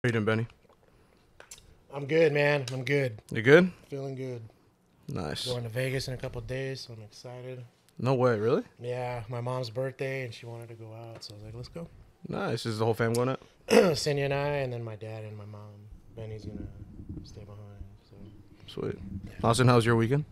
you doing, Benny? I'm good, man. I'm good. You good? Feeling good. Nice. Going to Vegas in a couple of days, so I'm excited. No way, really? Yeah, my mom's birthday, and she wanted to go out, so I was like, let's go. Nice. Is the whole fam going up? Cindy and I, and then my dad and my mom. Benny's going to stay behind. So. Sweet. Yeah. Austin, how was your weekend?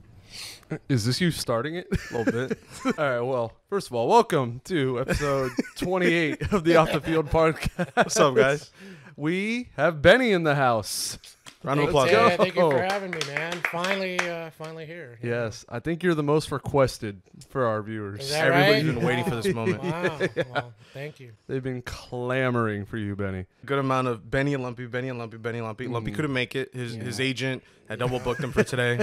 Is this you starting it? A little bit. All right, well, first of all, welcome to episode 28 of the Off the Field podcast. What's up, guys? We have Benny in the house. Round of Thanks, applause. yeah, thank you for having me, man. Finally here. Yes, I think you're the most requested for our Is viewers. that Everybody's right? been waiting for this moment. Wow. Well, thank you. They've been clamoring for you, Benny. Good amount of Benny and Lumpy, Benny and Lumpy, Benny and Lumpy. Lumpy couldn't make it. His agent had double booked him for today.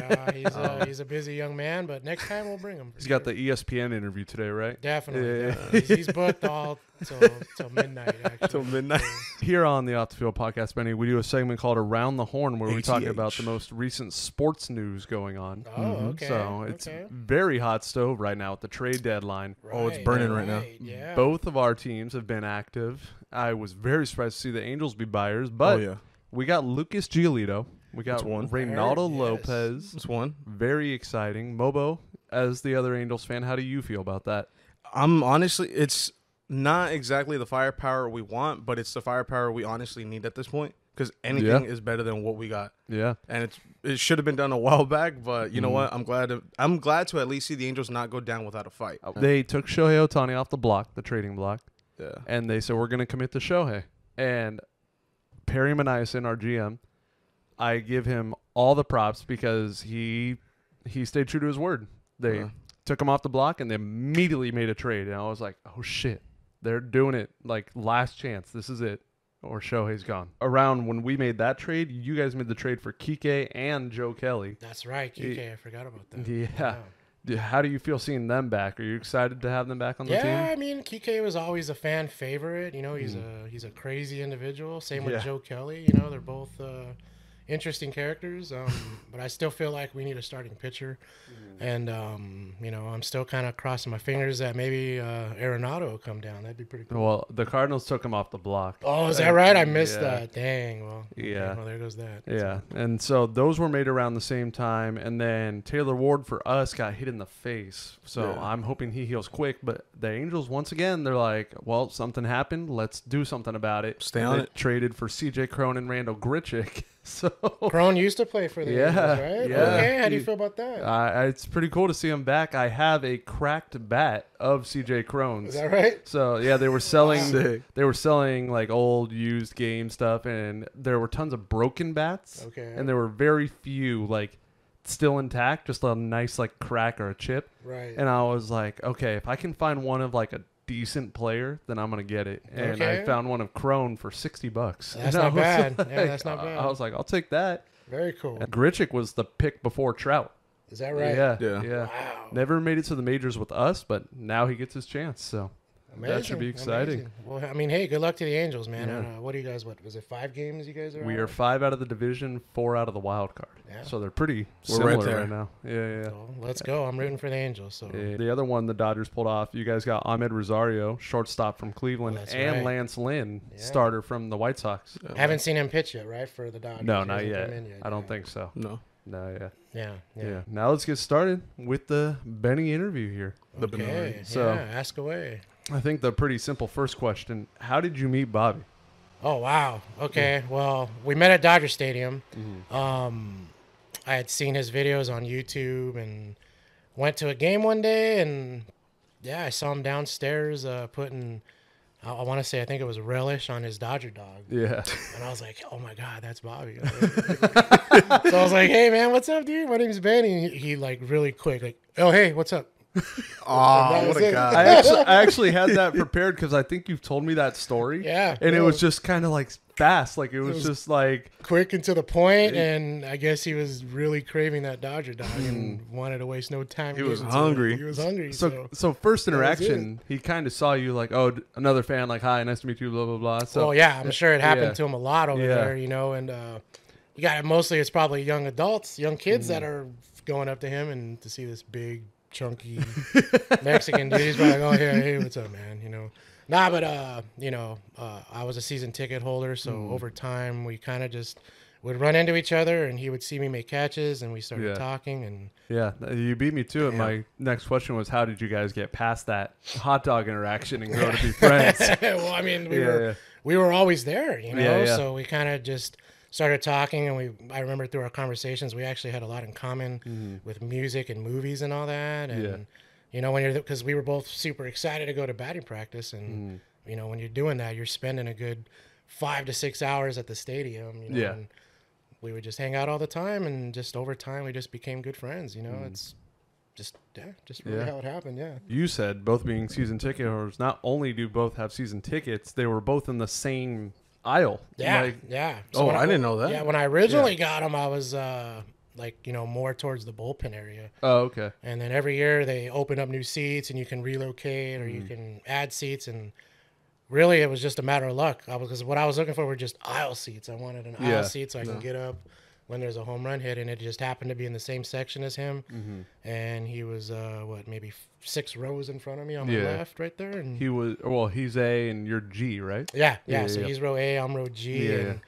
He's a busy young man, but next time we'll bring him. He's got the ESPN interview today, right? Definitely. Yeah. He's booked all till midnight, actually. Till midnight. Here on the Off the Field podcast, Benny, we do a segment called Around the Horn where we talk ATH. about the most recent sports news going on. Oh, okay. So it's okay. very hot stove right now at the trade deadline. Oh, it's burning right now. Yeah. Both of our teams have been active. I was very surprised to see the Angels be buyers, but Oh, yeah. we got Lucas Giolito. We got That's one. Reynaldo Yes. Lopez. It's one. Very exciting. Mobo, as the other Angels fan, how do you feel about that? I'm honestly, it's not exactly the firepower we want, but it's the firepower we honestly need at this point because anything is better than what we got. Yeah. And it should have been done a while back, but you know what? I'm glad to at least see the Angels not go down without a fight. They took Shohei Ohtani off the block, the trading block, Yeah. and they said, we're going to commit to Shohei. And Perry Maniason, our GM, I give him all the props because he stayed true to his word. They took him off the block, and they immediately made a trade. And I was like, oh, shit. They're doing it like last chance. This is it. Or Shohei's gone. Around when we made that trade, you guys made the trade for Kike and Joe Kelly. That's right, Kike. I forgot about that. Yeah. Wow. How do you feel seeing them back? Are you excited to have them back on the Yeah, team? I mean, Kike was always a fan favorite. You know, he's a crazy individual. Same with Yeah. Joe Kelly. You know, they're both interesting characters. But I still feel like we need a starting pitcher. And, you know, I'm still kind of crossing my fingers that maybe Arenado will come down. That'd be pretty cool. Well, the Cardinals took him off the block. Oh, is that right? I missed Yeah. that. Dang. Well, okay, Yeah. well, there goes that. Yeah, and so those were made around the same time, and then Taylor Ward for us got hit in the face. So Yeah. I'm hoping he heals quick. But the Angels, once again, they're like, well, something happened. Let's do something about it. Stay And on they it. Traded for C.J. Cron and Randall Grichuk. So Crone used to play for the Yeah, Angels, right? yeah. Okay, how do you feel about that? it's pretty cool to see him back. I have a cracked bat of C.J. Cron's. Is that right? So yeah, they were selling. Sick. They were selling like old used game stuff, and there were tons of broken bats. Okay. And there were very few like still intact, just a nice like crack or a chip. Right. And I was like, okay, if I can find one of like a decent player, then I'm gonna get it. And I Okay. found one of Crone for $60. That's And I not was bad. like- Yeah, that's not bad. I was like, I'll take that. Very cool. And Grichuk was the pick before Trout. Is that right? Yeah. Wow. Never made it to the majors with us, but now he gets his chance. So that should be exciting. Amazing. Well, I mean, hey, good luck to the Angels, man. Yeah. What do you guys? What was it? 5 games you guys are? We on? are 5 out of the division, 4 out of the wild card. Yeah. So they're pretty We're similar right there. right now. Yeah. So, let's go. I'm rooting for the Angels. So The other one the Dodgers pulled off, you guys got Ahmed Rosario, shortstop from Cleveland, That's and right. Lance Lynn, Yeah. starter from the White Sox. haven't seen him pitch yet, right? For the Dodgers. No, He not hasn't yet. come in I don't think so. No. No, yeah. Yeah. Now let's get started with the Benny interview here. The Okay. Bernard. So- ask away. I think the pretty simple first question, how did you meet Bobby? Oh wow. Okay. Well, we met at Dodger Stadium. Mm-hmm. I had seen his videos on YouTube and went to a game one day, and yeah, I saw him downstairs putting. I want to say I think it was relish on his Dodger dog, Yeah. and I was like, "Oh my God, that's Bobby!" So I was like, "Hey man, what's up, dude? My name's Benny." He like really quick, like, "Oh hey, what's up?" Oh, That what was a it. guy. I actually had that prepared because I think you've told me that story. Yeah, And it yeah. was just kind of like fast. Like it was was- just like, Quick and to the point, and I guess he was really craving that Dodger dog and wanted to waste no time. He was getting to it. hungry. He was hungry. so first was interaction, he kind of saw you like, oh, another fan, like, hi, nice to meet you, blah, blah, blah. So well, yeah, I'm sure it happened yeah. to him a lot over Yeah. there, you know, and you got mostly it's probably young adults, young kids that are going up to him and to see this big, chunky Mexican dude. He's probably like, oh, hey, what's up, man? You know, Nah, but I was a season ticket holder, so over time we kind of just would run into each other, and he would see me make catches, and we started talking. And yeah, you beat me to it. My next question was, how did you guys get past that hot dog interaction and grow to be friends? Well, I mean, we were always there, you know. So we kind of just started talking, and I remember through our conversations, we actually had a lot in common with music and movies and all that. And you know, because we were both super excited to go to batting practice, and you know, when you're doing that, you're spending a good 5 to 6 hours at the stadium. You know, and we would just hang out all the time, and just over time, we just became good friends. You know, it's just really how it happened. Yeah. You said both being season ticket holders. Not only do both have season tickets, they were both in the same aisle. Yeah, So I didn't know that. Yeah, when I originally got them, I was more towards the bullpen area. Oh, okay. And then every year they open up new seats, and you can relocate or you can add seats. And really, it was just a matter of luck. Because what I was looking for were just aisle seats. I wanted an aisle seat so I can get up when there's a home run hit, and it just happened to be in the same section as him. And he was maybe 6 rows in front of me on my left, right there. And he's A and you're G, right? Yeah. So he's row A, I'm row G. And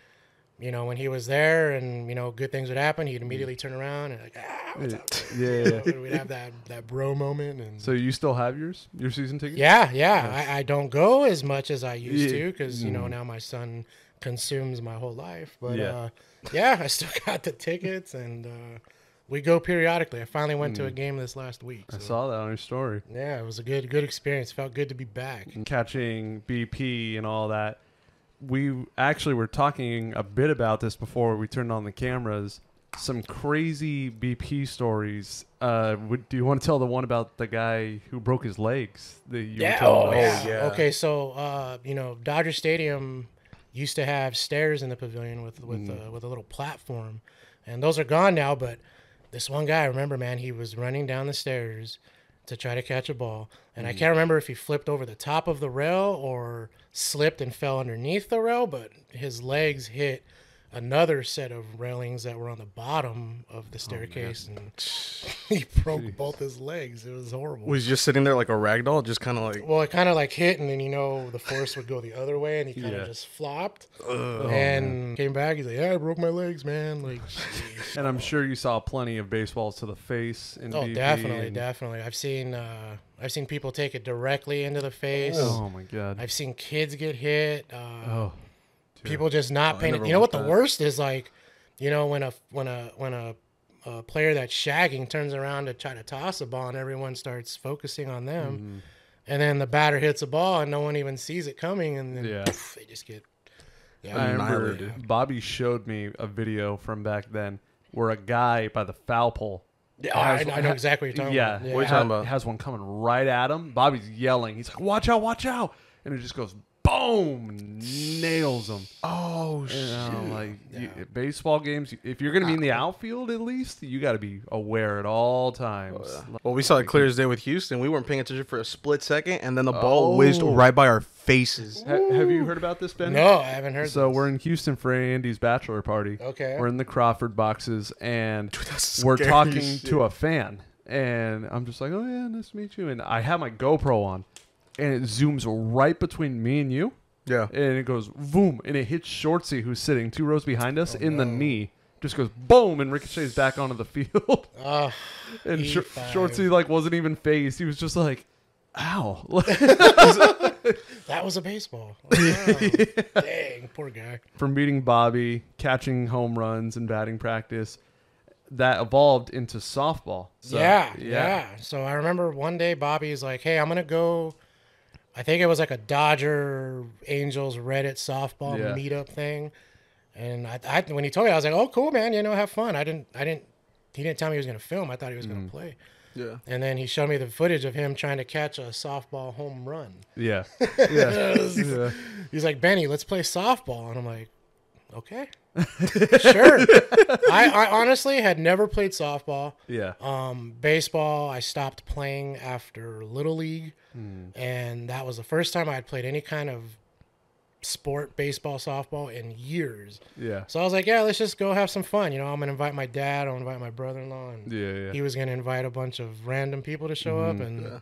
you know, when he was there, and you know, good things would happen, he'd immediately turn around and like, what's up? We'd have that bro moment. And so you still have your season ticket? Yeah. Yes. I don't go as much as I used to, because you know, now my son consumes my whole life. But I still got the tickets, and we go periodically. I finally went to a game this last week. So. I saw that on your story. Yeah, it was a good experience. Felt good to be back. And catching BP and all that. We actually were talking a bit about this before we turned on the cameras. Some crazy BP stories. Do you want to tell the one about the guy who broke his legs? Okay, so you know, Dodger Stadium used to have stairs in the pavilion with a little platform, and those are gone now. But this one guy, I remember, man, he was running down the stairs to try to catch a ball, and I can't remember if he flipped over the top of the rail or slipped and fell underneath the rail, but his legs hit another set of railings that were on the bottom of the staircase, and he broke both his legs. It was horrible. Was he just sitting there like a rag doll, just kind of like... Well, it kind of like hit, and then, you know, the force would go the other way, and he kind of just flopped, and came back. He's like, I broke my legs, man. Like, geez. And I'm sure you saw plenty of baseballs to the face. In BP definitely. I've seen people take it directly into the face. Oh my God. I've seen kids get hit. People just not paying. You know what the worst is, like, you know, when a player that's shagging turns around to try to toss a ball, and everyone starts focusing on them, and then the batter hits a ball and no one even sees it coming, and then they just get. Yeah, I remember Bobby showed me a video from back then where a guy by the foul pole. Yeah, I know exactly what you're talking about. What are you talking about? Has one coming right at him. Bobby's yelling. He's like, "Watch out! Watch out!" And it just goes boom, nails him. Oh shit! Like baseball games, if you're gonna be in the outfield, at least you got to be aware at all times. Well, we saw it clear as day with Houston. We weren't paying attention for a split second, and then the ball whizzed right by our faces. Have you heard about this, Ben? No, I haven't heard. So we're in Houston for Andy's bachelor party. Okay, we're in the Crawford boxes, and we're talking to a fan, and I'm just like, "Oh yeah, nice to meet you." And I have my GoPro on. And it zooms right between me and you. Yeah. And it goes boom. And it hits Shortsy, who's sitting 2 rows behind us, in the knee. Just goes boom, and ricochets back onto the field. And Shortsy like wasn't even phased. He was just like, ow. That was a baseball. Wow. Dang, poor guy. From beating Bobby, catching home runs and batting practice, that evolved into softball. So, yeah. So I remember one day Bobby's like, hey, I'm going to go... I think it was like a Dodger Angels Reddit softball meetup thing, and I when he told me, I was like, "Oh, cool, man! You know, have fun." He didn't tell me he was going to film. I thought he was going to play. Yeah. And then he showed me the footage of him trying to catch a softball home run. Yeah. He's like, "Benny, let's play softball," and I'm like, "Okay, sure." I honestly had never played softball. Yeah. Baseball, I stopped playing after Little League. And that was the first time I had played any kind of sport, baseball, softball, in years. Yeah. So I was like, yeah, let's just go have some fun. You know, I'm going to invite my dad. I'll invite my brother-in-law. And he was going to invite a bunch of random people to show up. And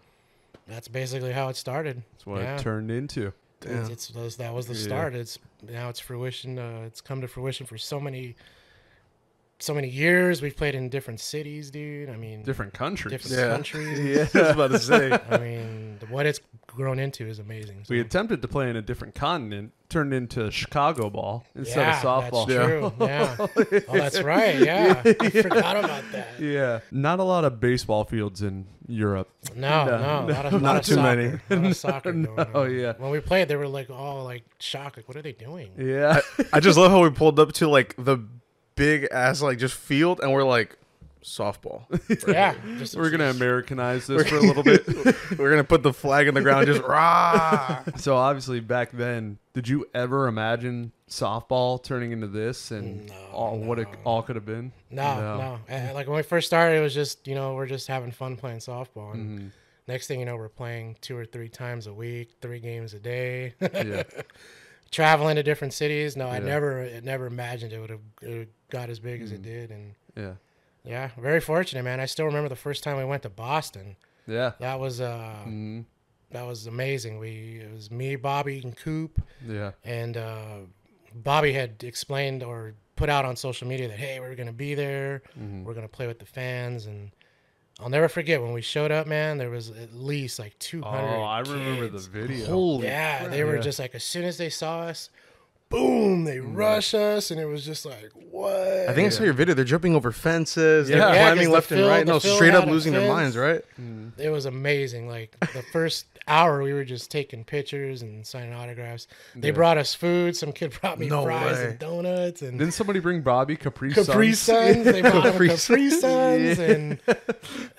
that's basically how it started. That's what it turned into. That was the start. Now it's fruition. It's come to fruition for so many years. We've played in different cities, dude. I mean, different countries. Yeah, I was about to say. I mean, what it's grown into is amazing. So. We attempted to play in a different continent, turned into Chicago ball instead of softball. That's true. Yeah. Oh, that's right. Yeah. I forgot about that. Yeah. Not a lot of baseball fields in Europe. No. Not too many. A lot of soccer going on. Oh, yeah. When we played, they were like all like shocked. Like, what are they doing? Yeah. I just love how we pulled up to like the big ass like just field, and we're like softball. Yeah. We're going to Americanize this for a little bit. We're going to put the flag in the ground, just rah. So obviously back then, did you ever imagine softball turning into this and what it all could have been? No. Like when we first started, it was just, we're just having fun playing softball. And next thing you know, we're playing 2 or 3 times a week, 3 games a day. Yeah. Traveling to different cities. No, I never imagined it would have got as big as it did. And yeah, very fortunate, man. I still remember the first time we went to Boston. Yeah. That was amazing. It was me, Bobby, and Coop. Yeah. And Bobby had explained or put out on social media that, hey, we're going to be there. We're going to play with the fans. And I'll never forget when we showed up, man, there was at least like 200 Oh, I kids. remember the video. Holy crap. They were just like, as soon as they saw us, boom, they rush us, and it was just like, what? I think I saw your video. They're jumping over fences. Yeah. They're Yeah, climbing 'cause left the and field- right. the No, field straight up had a losing their fence. minds, right? It was amazing. Like the first hour, we were just taking pictures and signing autographs. They brought us food. Some kid brought me No fries way. and donuts. And Didn't somebody bring Bobby Capri Suns. They brought him Capri Capri Suns. Yeah. And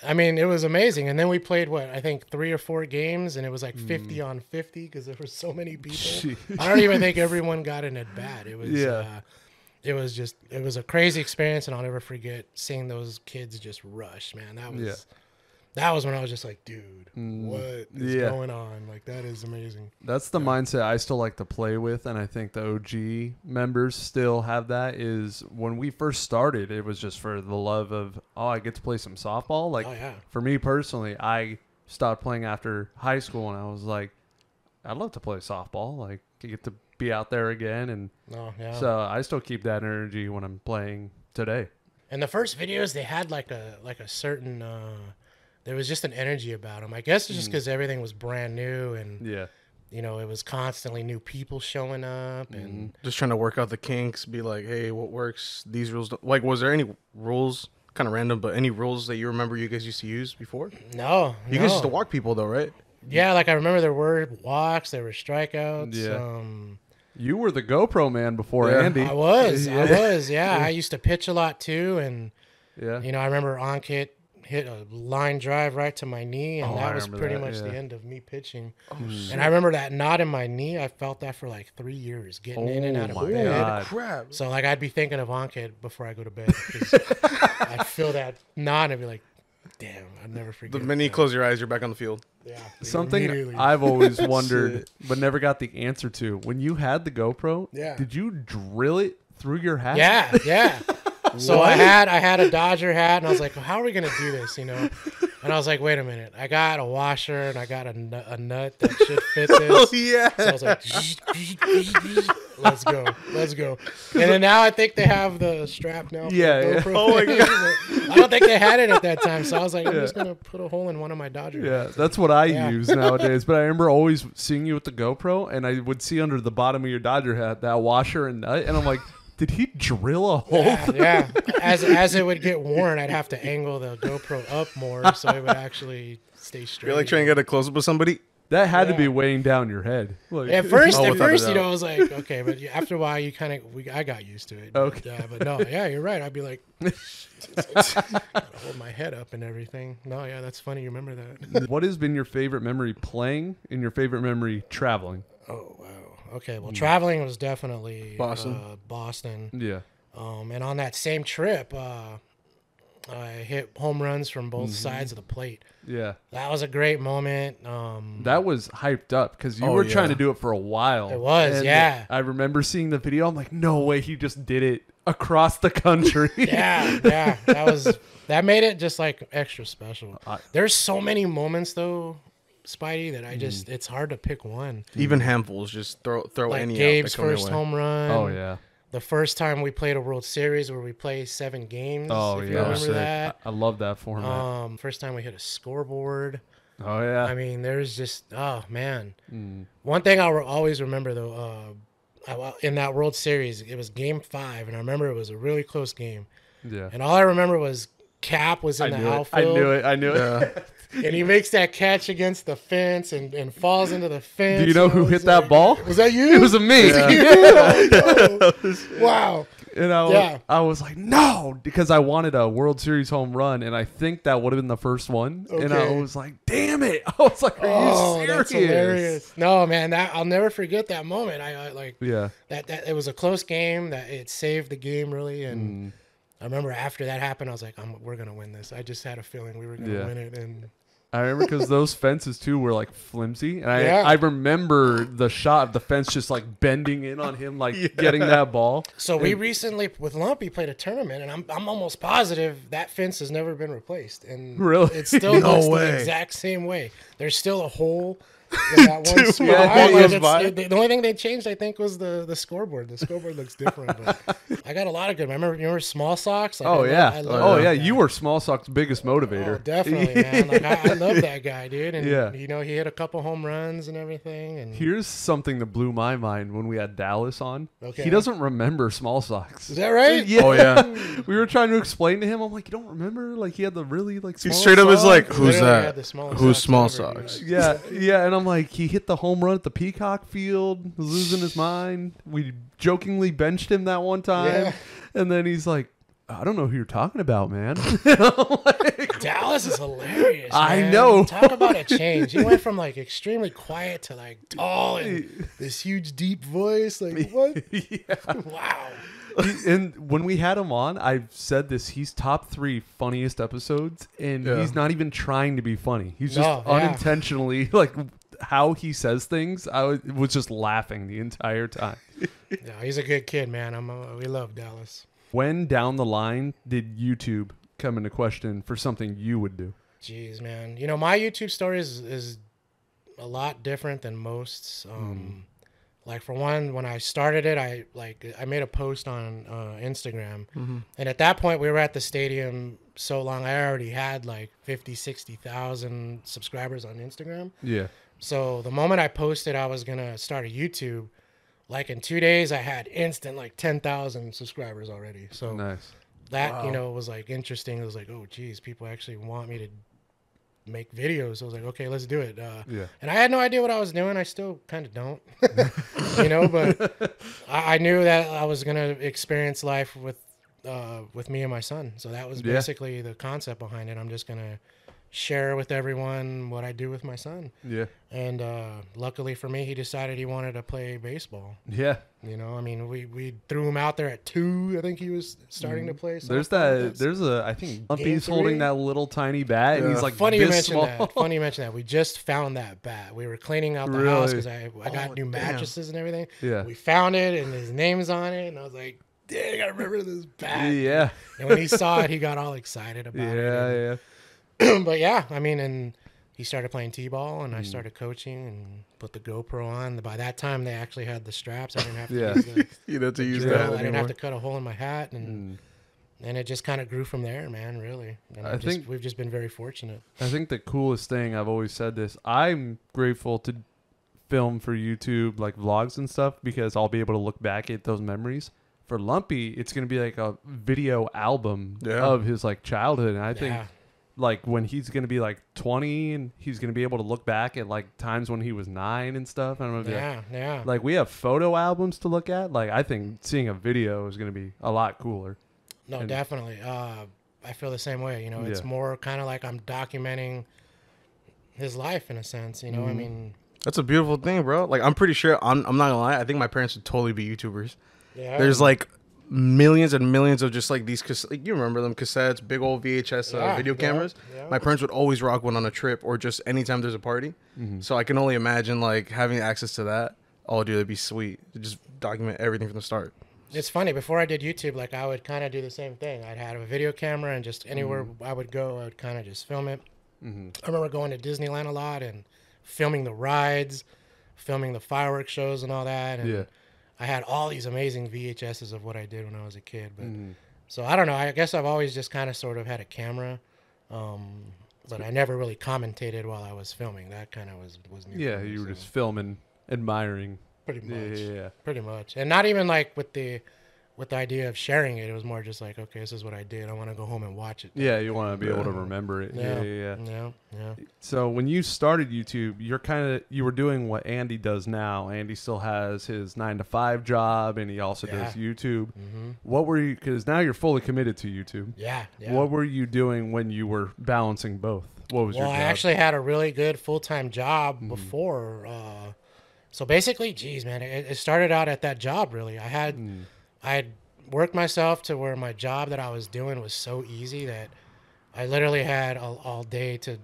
I mean, it was amazing. And then we played, I think 3 or 4 games, and it was like 50 on 50 because there were so many people. Jeez. I don't even think everyone got an at bat. It was, it was a crazy experience, and I'll never forget seeing those kids just rush, man. That was when I was just like, dude, what is going on? Like, that is amazing. That's the mindset I still like to play with, and I think the OG members still have that, is when we first started, it was just for the love of, I get to play some softball. Like, for me personally, I stopped playing after high school, and I was like, I'd love to play softball. Like, to get to be out there again, and so I still keep that energy when I'm playing today. And the first videos, they had like a certain... there was just an energy about them. I guess it's just because everything was brand new, and it was constantly new people showing up, and just trying to work out the kinks. Be like, hey, what works? These rules. Like, was there any rules? Kind of random, but any rules that you remember you guys used to use before? No, you guys used to walk people though, right? Yeah, like I remember there were walks, there were strikeouts. Yeah. You were the GoPro man before Andy. I was. Yeah, I used to pitch a lot too, and I remember Ankit hit a line drive right to my knee, and that was pretty much the end of me pitching. And I remember that knot in my knee. I felt that for like 3 years, getting in and out of bed. God. Crap. So like I'd be thinking of Ankit before I go to bed, because I'd feel that knot and I'd be like, damn, I'd never forget. The minute you close your eyes, you're back on the field. Yeah. Something I've always wondered but never got the answer to. When you had the GoPro, did you drill it through your hat? Yeah. So I had a Dodger hat, and I was like, well, how are we going to do this, And I was like, wait a minute. I got a washer, and I got a nut that should fit this. Oh, yeah. So I was like, let's go. And then now I think they have the strap now. For the GoPro. Oh, my God. I don't think they had it at that time, so I was like, I'm just going to put a hole in one of my Dodger hats. That's what I use nowadays. But I remember always seeing you with the GoPro, and I would see under the bottom of your Dodger hat that washer and nut, and I'm like, did he drill a hole? Yeah. As it would get worn, I'd have to angle the GoPro up more so it would actually stay straight. You're like trying to get a close up with somebody. That had to be weighing down your head. Like, at first, I was like, okay, but after a while, you I got used to it. Okay. Yeah, but no, you're right. I'd be like, hold my head up and everything. No, that's funny. You remember that? What has been your favorite memory playing and your favorite memory traveling? Oh, wow. Okay, well, traveling was definitely Boston. Yeah. And on that same trip, I hit home runs from both sides of the plate. Yeah. That was a great moment. That was hyped up because you were trying to do it for a while. It was, and I remember seeing the video. I'm like, no way, he just did it across the country. Yeah. That made it just like extra special. There's so many moments though Spidey that I just it's hard to pick one. Even handfuls, just throw Like any Gabe's out that come your first way. home run. Oh yeah. The first time we played a World Series where we played 7 games. Oh if yeah. you remember Sick. that. I love that format. First time we hit a scoreboard. Oh yeah. I mean, there's just man. Mm. One thing I will always remember though, in that World Series, it was Game 5, and I remember it was a really close game. Yeah. And all I remember was Cap was in the outfield. I knew it. And he makes that catch against the fence and falls into the fence. Do you know who hit that ball? Was that you? It was me. Wow. And I was like, no, because I wanted a World Series home run, and I think that would have been the first one. And I Okay. was like, damn it. I was like, are you serious? That's hilarious. No, man, I'll never forget that moment. I like Yeah. that it was a close game, that it saved the game really, and I remember after that happened, I was like, we're gonna win this. I just had a feeling we were gonna win it, and I remember because those fences too were like flimsy, and Yeah. I remember the shot of the fence just like bending in on him, like getting that ball. so we recently with Lumpy played a tournament, and I'm almost positive that fence has never been replaced, and Really? it still No looks way. the exact same way. There's still a hole in that one spot. yeah, Like, goes by. the only thing they changed, I think, was the scoreboard. The scoreboard looks different. But I got a lot of good. You remember Small Socks? Like, Oh yeah, I love oh that yeah. guy. You were Small Sock's biggest motivator. Oh, definitely, man. Like I love that guy, dude. And Yeah. you know, he hit a couple home runs and everything. And Here's something that blew my mind when we had Dallas on. Okay. He doesn't remember Small Socks. is that right? Yeah. Oh yeah. We were trying to explain to him. I'm like, you don't remember? Like he had the really like He small straight up is socks? like, who's Literally had that? the smallest Who's socks Small ever, Socks? dude. Yeah, and I'm like, he hit the home run at the Peacock Field, was losing his mind. We jokingly benched him that one time, Yeah. and then he's like, I don't know who you're talking about, man. And I'm like, Dallas is hilarious. I man. know. Talk about a change. He went from like extremely quiet to like tall and this huge deep voice. Like what? yeah. Wow. And when we had him on, I've said this, he's top 3 funniest episodes, and Yeah. he's not even trying to be funny. He's just No, yeah. unintentionally, like, how he says things, was just laughing the entire time. Yeah, he's a good kid, man. We love Dallas. When down the line did YouTube come into question for something you would do? Jeez, man. You know, my YouTube story is a lot different than most. Like for one, when I started it, I made a post on Instagram, and at that point we were at the stadium so long. I already had like 50, 60,000 subscribers on Instagram. Yeah. So the moment I posted I was gonna start a YouTube, like in 2 days I had instant like 10,000 subscribers already. So Nice. that, you know, was like interesting. It was like, oh geez, people actually want me to make videos. So I was like, okay, let's do it. Yeah. And I had no idea what I was doing. I still kind of don't, you know, but I knew that I was going to experience life with me and my son. So that was Yeah. basically the concept behind it. I'm just going to share with everyone what I do with my son. Yeah. And luckily for me, he decided he wanted to play baseball. Yeah. You know, I mean, we threw him out there at 2. I think he was starting to play. There's softball. I think Lumpy's 3? holding that little tiny bat, and Yeah. he's like, Funny you this mentioned small. that. Funny you mentioned that. We just found that bat. We were cleaning out the Really? house because I got Oh, new damn. mattresses and everything. Yeah. We found it and his name's on it, and I was like, "Dang, I remember this bat." Yeah. And when he saw it, he got all excited about Yeah. it. Yeah. But yeah, I mean, and he started playing t-ball, and I started coaching and put the GoPro on. By that time, they actually had the straps. I didn't have to Yeah. use the You know to use drill. that I didn't have anymore. to cut a hole in my hat, and it just kind of grew from there, man. Really, and I think- we've just been very fortunate. I think the coolest thing, I've always said this, I'm grateful to film for YouTube, like vlogs and stuff, because I'll be able to look back at those memories. For Lumpy, it's going to be like a video album Yeah. of his like childhood. And I think Yeah. like when he's going to be like 20 and he's going to be able to look back at like times when he was 9 and stuff. And I'm gonna be like, Yeah. like we have photo albums to look at. Like I think seeing a video is going to be a lot cooler. No, And- definitely. I feel the same way. You know, it's Yeah. more kind of like I'm documenting his life in a sense. You know, I mean, That's a beautiful thing, bro. Like I'm pretty sure I'm not gonna lie. I think my parents would totally be YouTubers. yeah. There's like millions and millions of just like these, like you remember them cassettes, big old VHS Yeah, video yeah, cameras. yeah. My parents would always rock one on a trip or just anytime there's a party. So I can only imagine like having access to that. Oh, dude, that'd be sweet. To just document everything from the start. It's funny. Before I did YouTube, like I would kind of do the same thing. I'd have a video camera, and just anywhere I would go, I would kind of just film it. I remember going to Disneyland a lot and filming the rides, filming the fireworks shows and all that. And I had all these amazing VHSs of what I did when I was a kid. But so I don't know. I guess I've always just kind of sort of had a camera, but I never really commentated while I was filming. That kind of was new. Yeah, you were just filming, admiring. Pretty much. Yeah. Pretty much. And not even like with the idea of sharing it. It was more just like, okay, this is what I did. I want to go home and watch it. Yeah, you want to be able to remember it. Yeah. So when you started YouTube, you were doing what Andy does now. Andy still has his 9-to-5 job, and he also does YouTube. What were you? Because now you're fully committed to YouTube. Yeah. What were you doing when you were balancing both? What was your job? I actually had a really good full-time job before. So basically, geez, man, it started out at that job. Really, I had worked myself to where my job that I was doing was so easy that I literally had all day to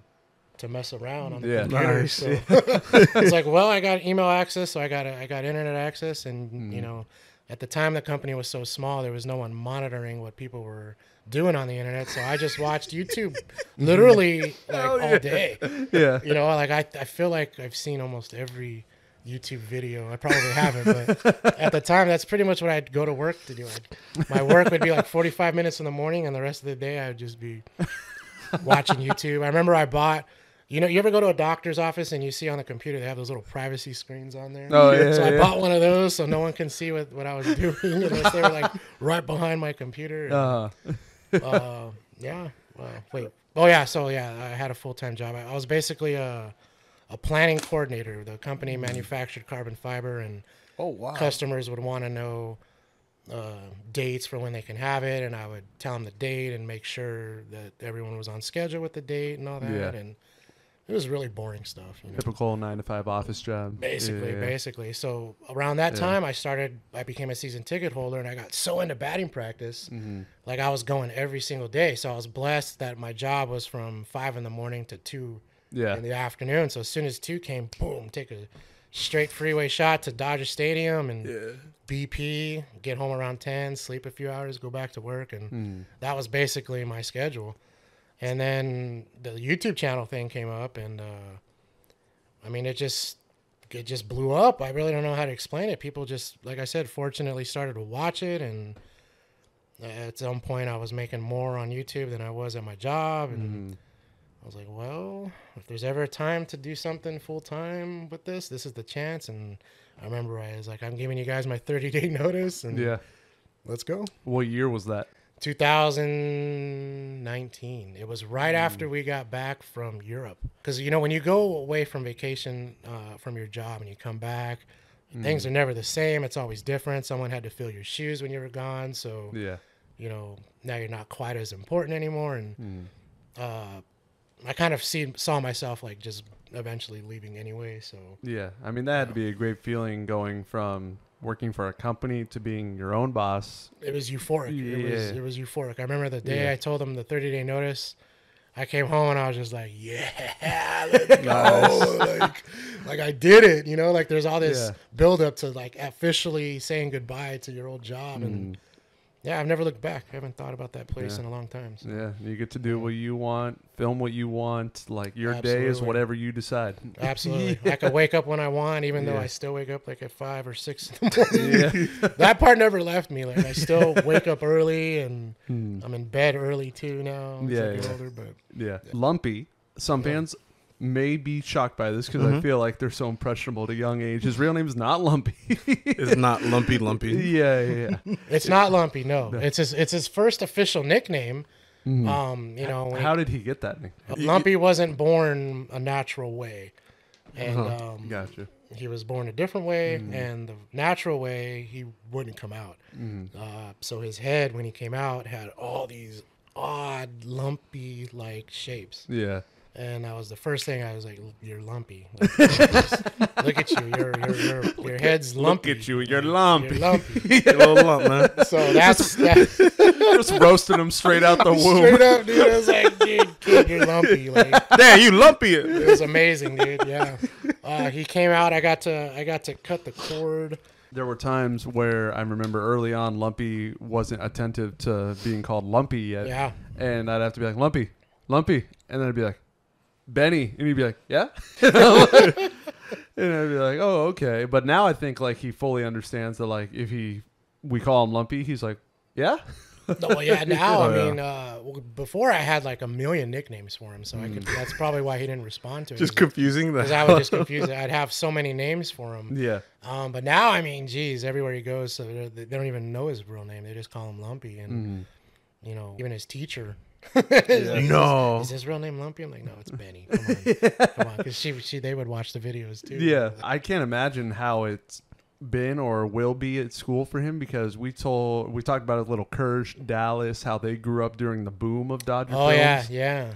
mess around on the computer. Nice. So it's like, well, I got email access, so I got internet access, and you know, at the time the company was so small, there was no one monitoring what people were doing on the internet. So I just watched YouTube literally like all day. Yeah, you know, like I feel like I've seen almost every YouTube video. I probably haven't, but at the time, that's pretty much what I'd go to work to do. My work would be like 45 minutes in the morning, and the rest of the day I would just be watching YouTube. I remember I bought, you ever go to a doctor's office and you see on the computer they have those little privacy screens on there? Oh, yeah. So I bought one of those so no one can see what I was doing unless they were like right behind my computer. Yeah. Wait. Oh yeah. So yeah, I had a full-time job. I was basically a planning coordinator. The company manufactured carbon fiber, and customers would want to know dates for when they can have it, and I would tell them the date and make sure that everyone was on schedule with the date and all that. Yeah. And it was really boring stuff. Typical 9-to-5 office job. Basically. So around that time, I became a season ticket holder, and I got so into batting practice, like I was going every single day. So I was blessed that my job was from 5 a.m. to 2 in the afternoon. So as soon as 2 came, boom, take a straight freeway shot to Dodger Stadium and BP, get home around 10, sleep a few hours, go back to work. And that was basically my schedule. And then the YouTube channel thing came up, and I mean, it just blew up. I really don't know how to explain it. People just, like I said, fortunately started to watch it, and at some point I was making more on YouTube than I was at my job, and I was like, well, if there's ever a time to do something full time with this is the chance. And I remember I was like, I'm giving you guys my 30-day notice, and let's go. What year was that? 2019. It was right after we got back from Europe. Because, when you go away from vacation from your job and you come back, things are never the same. It's always different. Someone had to fill your shoes when you were gone. So, now you're not quite as important anymore. And I kind of saw myself like just eventually leaving anyway. So yeah, I mean, that had to be a great feeling going from working for a company to being your own boss. It was euphoric. It was euphoric. I remember the day I told them the 30-day notice. I came home and I was just like, yeah, let's go. like I did it, like there's all this build up to like officially saying goodbye to your old job. And I've never looked back. I haven't thought about that place in a long time. So. Yeah, you get to do what you want, film what you want. Like your day is whatever you decide. Absolutely. I can wake up when I want, even though I still wake up like at 5 or 6 in the morning. That part never left me. Like I still wake up early, and I'm in bed early too now. Older, but Lumpy. Some fans may be shocked by this because I feel like they're so impressionable at a young age. His real name is not Lumpy. It's not Lumpy. Yeah. It's not Lumpy. No, it's his first official nickname. How did he get that nickname? Lumpy wasn't born a natural way, and Gotcha. He was born a different way, and the natural way he wouldn't come out. So his head, when he came out, had all these odd lumpy like shapes. Yeah. And that was the first thing I was like, "You're lumpy. Like, look at you. Your head's lumpy. Look at you. You're lumpy. You're lumpy. You're a little lump, man. So that's just roasting him straight out the womb. Straight up, dude. I was like, dude, kid, you're lumpy. Like, damn, you lumpy. It was amazing, dude. Yeah. He came out. I got to cut the cord. There were times where I remember early on, Lumpy wasn't attentive to being called Lumpy yet. Yeah. And I'd have to be like, Lumpy, and then I'd be like, Benny, and he'd be like, yeah. And I'd be like, oh, okay. But now I think like he fully understands that like if we call him Lumpy, he's like, yeah. No, yeah. Now, Oh, I yeah. mean, before I had like a million nicknames for him, so I could. That's probably why he didn't respond to it. Just confusing the Because I would just confuse it. I'd have so many names for him. Yeah. But now, I mean, geez, everywhere he goes, so they don't even know his real name. They just call him Lumpy, and you know, even his teacher. No. Is his real name Lumpy? I'm like, no, it's Benny. Come on, because they would watch the videos too. Yeah. I can't imagine how it's been or will be at school for him because we talked about his little Kirsch, Dallas, how they grew up during the boom of Dodger Oh films. yeah.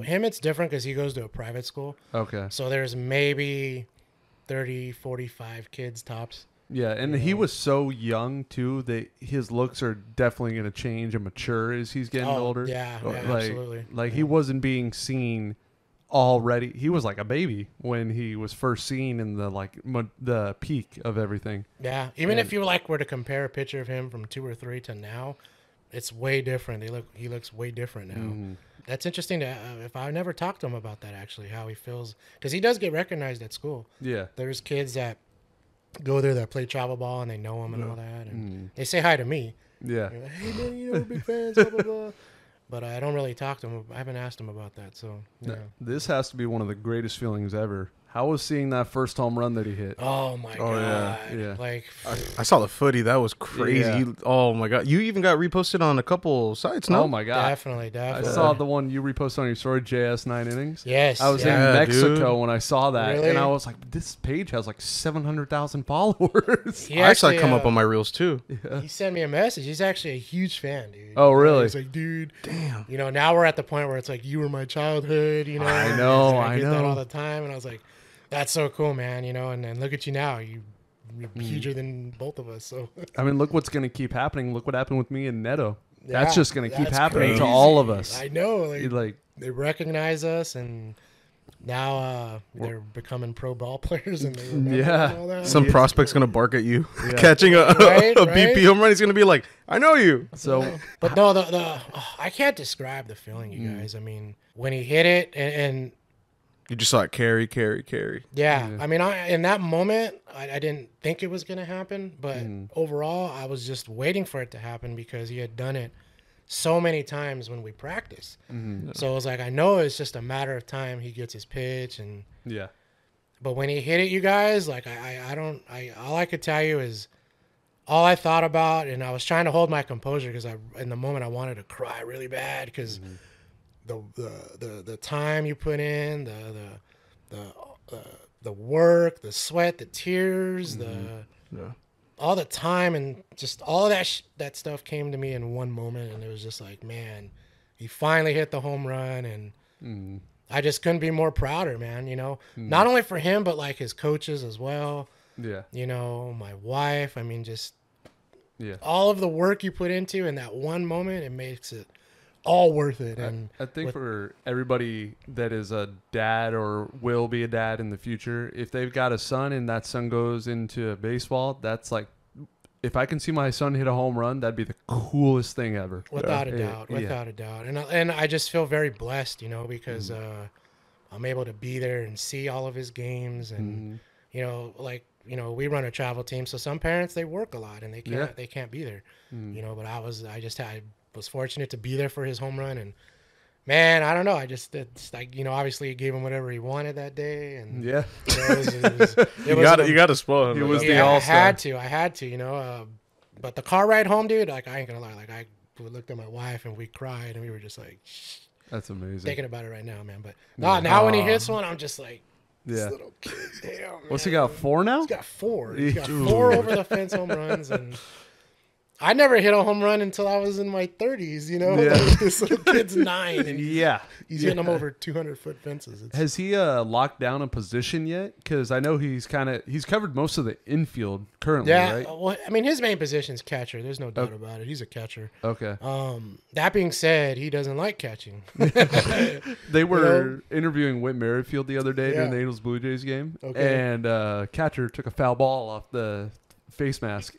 Him, it's different because he goes to a private school. Okay. So there's maybe 30, 45 kids tops. Yeah, and he was so young too that his looks are definitely going to change and mature as he's getting older. Yeah, like, absolutely. Like he wasn't being seen already. He was like a baby when he was first seen in the the peak of everything. Yeah, even if you were to compare a picture of him from 2 or 3 to now, it's way different. He looks way different now. That's interesting. If I never talked to him about that actually, how he feels, because he does get recognized at school. Yeah, There's kids that go there that play travel ball and they know him and all that, and they say hi to me. yeah. They're like, hey man, you know, we're big fans, blah blah blah. But I don't really talk to him. I haven't asked him about that. So yeah. This has to be one of the greatest feelings ever. How was seeing that first home run that he hit? Oh my yeah. god! Yeah. Like I saw the footy. That was crazy. Yeah. Oh my god! You even got reposted on a couple sites. No. Oh my god! definitely. I saw the one you reposted on your story, JS 9 innings. Yes. I was yeah. in Mexico dude. when I saw that, Really? and I was like, "This page has like 700,000 followers." He I saw it actually, come up on my reels too. He sent me a message. He's actually a huge fan, dude. Oh, really? He's like, dude, Damn. you know, now we're at the point where it's like, you were my childhood, you know. I know, And I get that know. all the time, and I was like, that's so cool, man, you know. And look at you now, you're Mm. huger than both of us. So I mean, look what's going to keep happening. Look what happened with me and Neto. Yeah, That's just going to keep that's happening to crazy. all of us. I know, Like, they recognize us, and now they're becoming pro ball players, and they remember Yeah. and all that. Some prospect's gonna bark at you, Yeah. catching a Right, a right. BP home run. He's gonna be like, "I know you." so But no, I can't describe the feeling, you Mm. guys. I mean, when he hit it, and You just saw it carry. yeah, I mean, in that moment, I didn't think it was going to happen, but overall, I was just waiting for it to happen because he had done it so many times when we practiced. So it was like, I know it's just a matter of time he gets his pitch, and yeah. but when he hit it, you guys, like all I could tell you is all I thought about, and I was trying to hold my composure because in the moment I wanted to cry really bad because the time you put in, the work, the sweat, the tears, all the time, and just all of that stuff came to me in one moment, and it was just like, man, he finally hit the home run, and I just couldn't be more prouder, man. You know, not only for him, but like his coaches as well. Yeah. You know, my wife. I mean, just Yeah. all of the work you put into in that one moment, it makes it all worth it. And I think for everybody that is a dad or will be a dad in the future, if they've got a son and that son goes into baseball, that's like, if I can see my son hit a home run, that'd be the coolest thing ever. without a Yeah. doubt, Yeah. without a doubt. And I just feel very blessed, you know, because I'm able to be there and see all of his games, and you know, like, you know, we run a travel team, so some parents, they work a lot and they can't be there, you know. But I was fortunate to be there for his home run, and man, I don't know, it's like, you know, obviously he gave him whatever he wanted that day, and Yeah. you know, it was You got to spoil him. It was Like the that. all-star. I had to, you know. But the car ride home, dude, like, I ain't gonna lie, like, I looked at my wife and we cried, and we were just like That's amazing. thinking about it right now, man. But now when he hits one, I'm just like, Yeah. this little kid, damn. What's he man. got, 4 now? He's got 4. He's got Dude. 4 over the fence home runs, and I never hit a home run until I was in my 30s, you know. Yeah. Like, this little kid's 9, and Yeah. he's hitting them over 200-foot fences. Has he locked down a position yet? Because I know he's covered most of the infield currently, Yeah, right? well, I mean, his main position's catcher. There's no doubt about it. He's a catcher. Okay. That being said, he doesn't like catching. They were interviewing Whit Merrifield the other day during Yeah. the Angels Blue Jays game, Okay. and catcher took a foul ball off the face mask.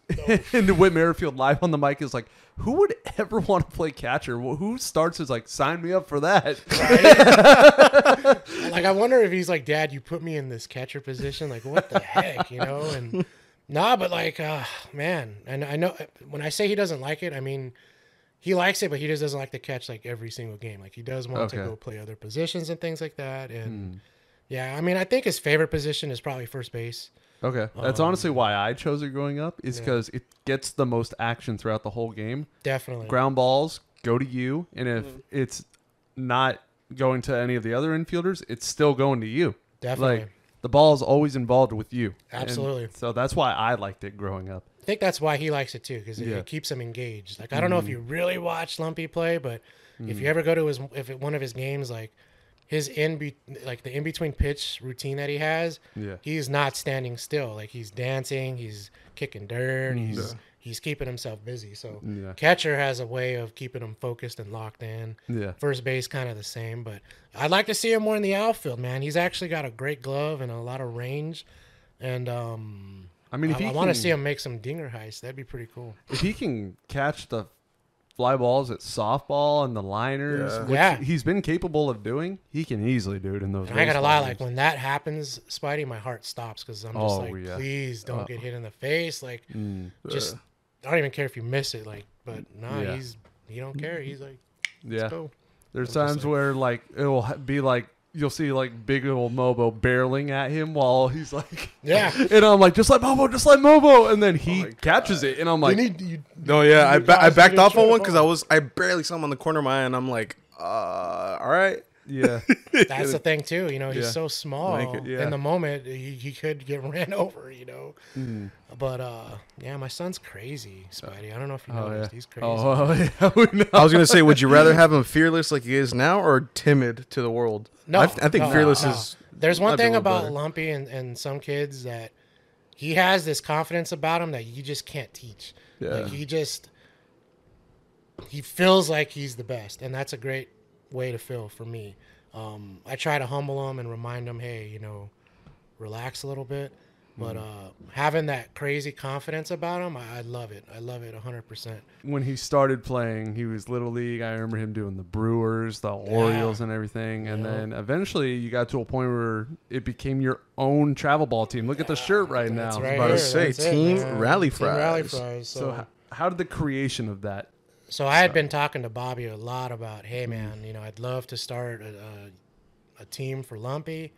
And Whit Merrifield live on the mic is like, who would ever want to play catcher? Well, who starts is like, sign me up for that. Right? Like, I wonder if he's like, Dad, you put me in this catcher position. Like, what the heck, you know? And nah, but like, man. And I know when I say he doesn't like it, I mean, he likes it, but he just doesn't like to catch like every single game. Like, he does want to go play other positions and things like that. And yeah, I mean, I think his favorite position is probably first base. Okay. That's honestly why I chose it growing up, is because it gets the most action throughout the whole game. Definitely. Ground balls go to you, and if it's not going to any of the other infielders, it's still going to you. Definitely. Like, the ball is always involved with you. Absolutely. And so that's why I liked it growing up. I think that's why he likes it too, because it keeps him engaged. Like, I don't know if you really watch Lumpy play, but if you ever go to one of his games, like his the in between pitch routine that he has, he's not standing still. Like, he's dancing, he's kicking dirt, he's keeping himself busy. So catcher has a way of keeping him focused and locked in. First base kind of the same, but I'd like to see him more in the outfield, man. He's actually got a great glove and a lot of range, and I mean, I want to see him make some dinger heists. That'd be pretty cool. If he can catch the fly balls at softball and the liners, which he's been capable of doing, he can easily do it in those. And I gotta lie, like when that happens, Spidey, my heart stops because I'm just please don't get hit in the face. Like, just I don't even care if you miss it. Like, but he don't care. He's like, let's go. There's times where like it will be like, you'll see like big old Mobo barreling at him while he's like, and I'm like, just like Mobo, and then he catches it, and I'm like, I backed off on one because I barely saw him on the corner of my eye, and I'm like, all right. Yeah, that's the thing too. You know, he's so small. In the moment, he could get ran over. You know, but my son's crazy, Spidey. I don't know if you noticed. He's crazy. I was gonna say, would you rather have him fearless like he is now, or timid to the world? No, I think fearless is. There's one thing about Lumpy and some kids that he has this confidence about him that you just can't teach. Like, he feels like he's the best, and that's a great way to feel for me. I try to humble him and remind him, hey, you know, relax a little bit. But having that crazy confidence about him, I love it. I love it 100%. When he started playing, he was Little League. I remember him doing the Brewers, the Orioles, and everything. And then eventually you got to a point where it became your own travel ball team. Look at the shirt right now. That's I was about to say, Team Rally Fries. Team Rally Fries. So how did the creation of that? So I had been talking to Bobby a lot about, hey, man, you know, I'd love to start a team for Lumpy.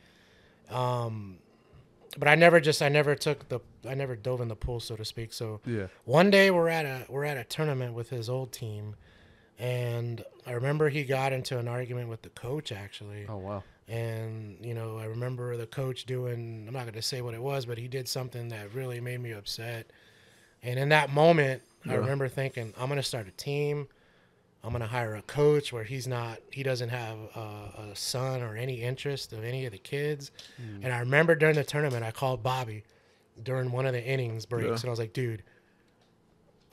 But I never dove in the pool, so to speak. So one day we're at a tournament with his old team, and I remember he got into an argument with the coach, actually. Oh, wow. And, you know, I remember the coach doing, I'm not going to say what it was, but he did something that really made me upset. And in that moment, I remember thinking, I'm going to start a team. I'm going to hire a coach where he doesn't have a son or any interest of any of the kids. And I remember during the tournament, I called Bobby during one of the innings breaks. And I was like, dude,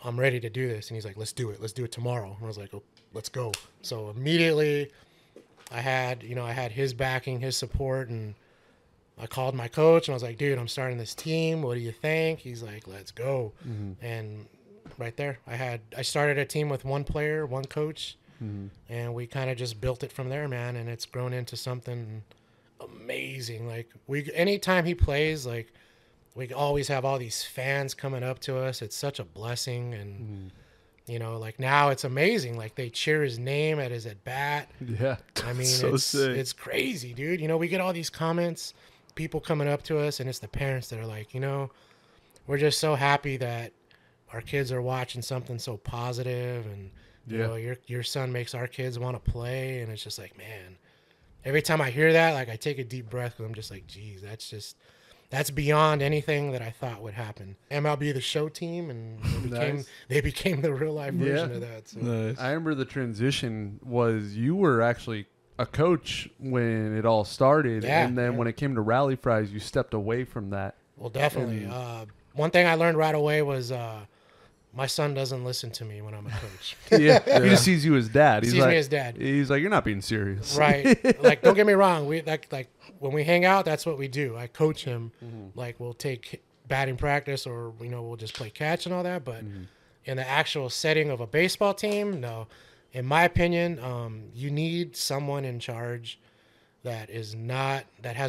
I'm ready to do this. And he's like, let's do it. Let's do it tomorrow. And I was like, oh, let's go. So immediately I had his backing, his support. And I called my coach and I was like, dude, I'm starting this team. What do you think? He's like, let's go. And right there, I started a team with one player, one coach, and we kind of just built it from there, man. And it's grown into something amazing. Like, anytime he plays, like, we always have all these fans coming up to us. It's such a blessing, and you know, like, now it's amazing. Like, they cheer his name at his at bat. Yeah, I mean, so it's crazy, dude. You know, we get all these comments, people coming up to us, and it's the parents that are like, you know, we're just so happy that our kids are watching something so positive, and you know, your son makes our kids want to play, and it's just like, man, every time I hear that, like, I take a deep breath, because I'm just like, geez, that's beyond anything that I thought would happen. MLB The Show team, and they became the real life version of that. So. Nice. I remember the transition was you were actually a coach when it all started, and then when it came to Rally Fries, you stepped away from that. Well, definitely. One thing I learned right away was my son doesn't listen to me when I'm a coach. He just sees you as dad. He sees me as dad. He's like, you're not being serious. Right. Like, don't get me wrong. We like when we hang out, that's what we do. I coach him. Like, we'll take batting practice, or we'll just play catch and all that. But in the actual setting of a baseball team, no. In my opinion, you need someone in charge that has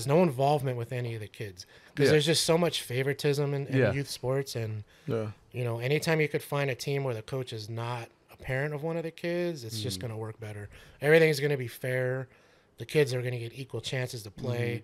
no involvement with any of the kids, because there's just so much favoritism in youth sports. And anytime you could find a team where the coach is not a parent of one of the kids, it's just going to work better. Everything's going to be fair. The kids are going to get equal chances to play.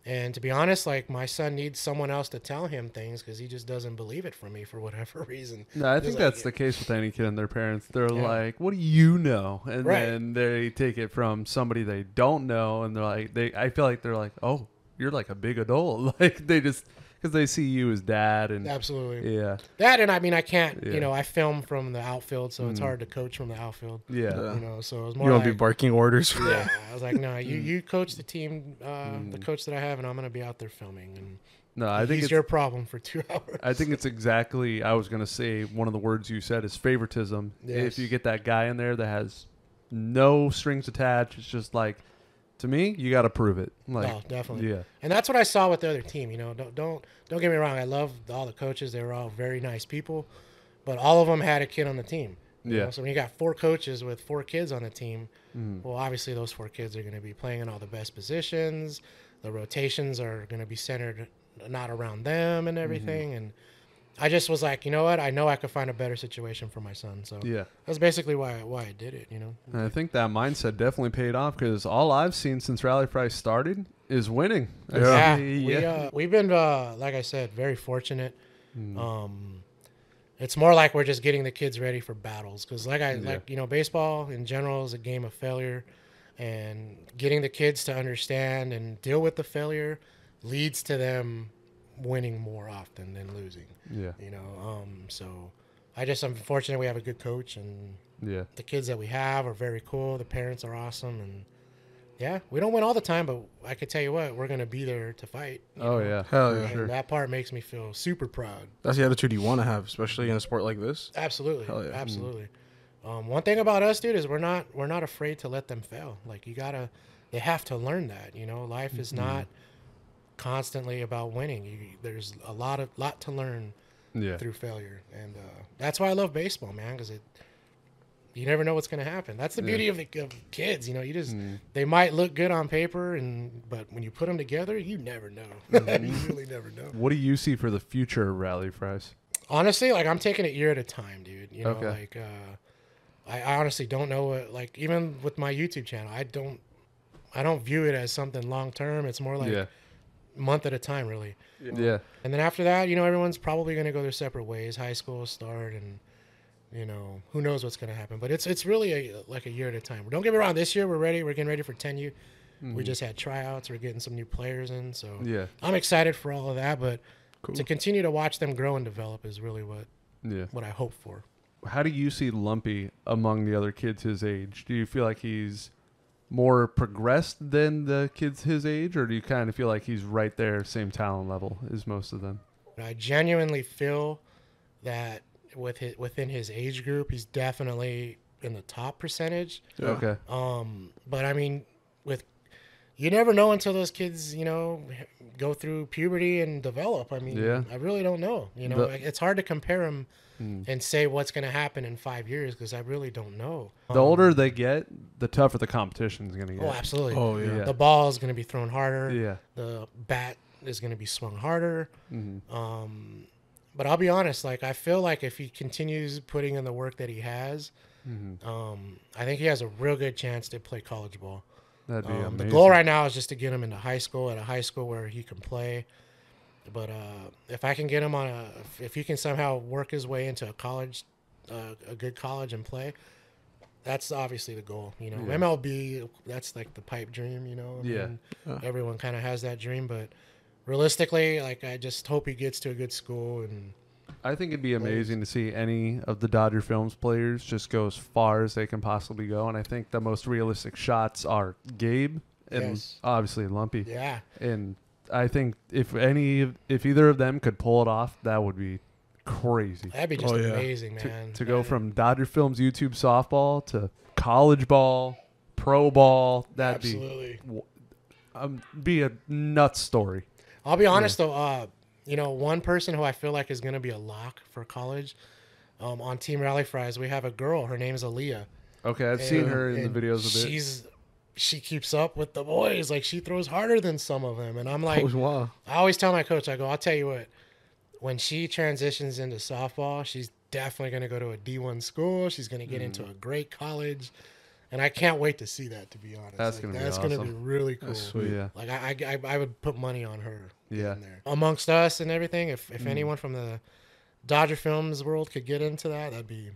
And to be honest, like, my son needs someone else to tell him things, because he just doesn't believe it from me for whatever reason. No, I think that's the case with any kid and their parents. They're like, what do you know? And then they take it from somebody they don't know, and they're like, I feel like they're like, oh, you're like a big adult. Like, they just, because they see you as dad. And absolutely. Yeah. That, and I mean, I can't, I film from the outfield, so it's hard to coach from the outfield. Yeah. So it was more You like, won't be barking orders. Yeah. I was like, no, you coach the team, the coach that I have, and I'm going to be out there filming. And no, I think it's your problem for 2 hours. I think it's exactly, I was going to say, one of the words you said is favoritism. Yes. If you get that guy in there that has no strings attached, it's just like, to me, you got to prove it. Like, no, definitely. Yeah. And that's what I saw with the other team. Don't get me wrong. I love all the coaches. They were all very nice people, but all of them had a kid on the team. You know? So when you got 4 coaches with 4 kids on the team, well, obviously those 4 kids are going to be playing in all the best positions. The rotations are going to be centered not around them and everything. And I just was like, you know what? I know I could find a better situation for my son. So that's basically why I did it, And I think that mindset definitely paid off, because all I've seen since Rally Fry started is winning. We've been, like I said, very fortunate. It's more like we're just getting the kids ready for battles, because baseball in general is a game of failure, and getting the kids to understand and deal with the failure leads to them winning more often than losing. So I'm fortunate we have a good coach, and the kids that we have are very cool. The parents are awesome, and we don't win all the time, but I could tell you what, we're gonna be there to fight. Hell yeah, and that part makes me feel super proud. That's the attitude you want to have, especially in a sport like this. Absolutely. Hell yeah. Absolutely. One thing about us, dude, is we're not afraid to let them fail. Like, they have to learn that. Life is not constantly about winning. There's a lot to learn through failure, and that's why I love baseball, man, because you never know what's going to happen. That's the beauty of kids. You just they might look good on paper, but when you put them together, you never know. You really never know. What do you see for the future of Rally Fries? Honestly, like, I'm taking it year at a time, dude. Like, I honestly don't know what, like, even with my YouTube channel, I don't view it as something long term. It's more like month at a time, really. Yeah. And then after that, everyone's probably going to go their separate ways. High school start, and who knows what's going to happen. But it's really like a year at a time. Don't get me wrong. This year we're ready. We're getting ready for 10U. We just had tryouts. We're getting some new players in. So I'm excited for all of that. But to continue to watch them grow and develop is really what I hope for. How do you see Lumpy among the other kids his age? Do you feel like he's more progressed than the kids his age, or do you kind of feel like he's right there, same talent level as most of them? I genuinely feel that within his age group, he's definitely in the top percentage. Okay. But I mean, you never know until those kids, go through puberty and develop. I mean, I really don't know. It's hard to compare them and say what's going to happen in 5 years, because I really don't know. The older they get, the tougher the competition is going to get. Oh, absolutely. Oh, yeah. The ball is going to be thrown harder. Yeah. The bat is going to be swung harder. But I'll be honest, like, I feel like if he continues putting in the work that he has, I think he has a real good chance to play college ball. That'd be amazing. The goal right now is just to get him into high school, at a high school where he can play. But if I can get him if he can somehow work his way into a college, a good college, and play, that's obviously the goal. MLB, that's like the pipe dream. Everyone kind of has that dream, but realistically, like, I just hope he gets to a good school. And I think it'd be amazing to see any of the Dodger Films players just go as far as they can possibly go. And I think the most realistic shots are Gabe and obviously Lumpy. Yeah. And I think if either of them could pull it off, that would be crazy. That'd be just amazing, man. To go from Dodger Films YouTube softball to college ball, pro ball, that'd be a nuts story. I'll be honest though, you know, one person who I feel like is going to be a lock for college, on Team Rally Fries, we have a girl. Her name is Aaliyah. Okay, I've seen her in the videos a bit. She keeps up with the boys. Like, she throws harder than some of them. And I'm like, wow. I always tell my coach, I go, I'll tell you what, when she transitions into softball, she's definitely going to go to a D1 school. She's going to get into a great college. And I can't wait to see that, to be honest. That's like, going to be really cool. That's sweet. Yeah. Like, I would put money on her. Yeah. There. Amongst us and everything, if anyone from the Dodger Films world could get into that, that'd be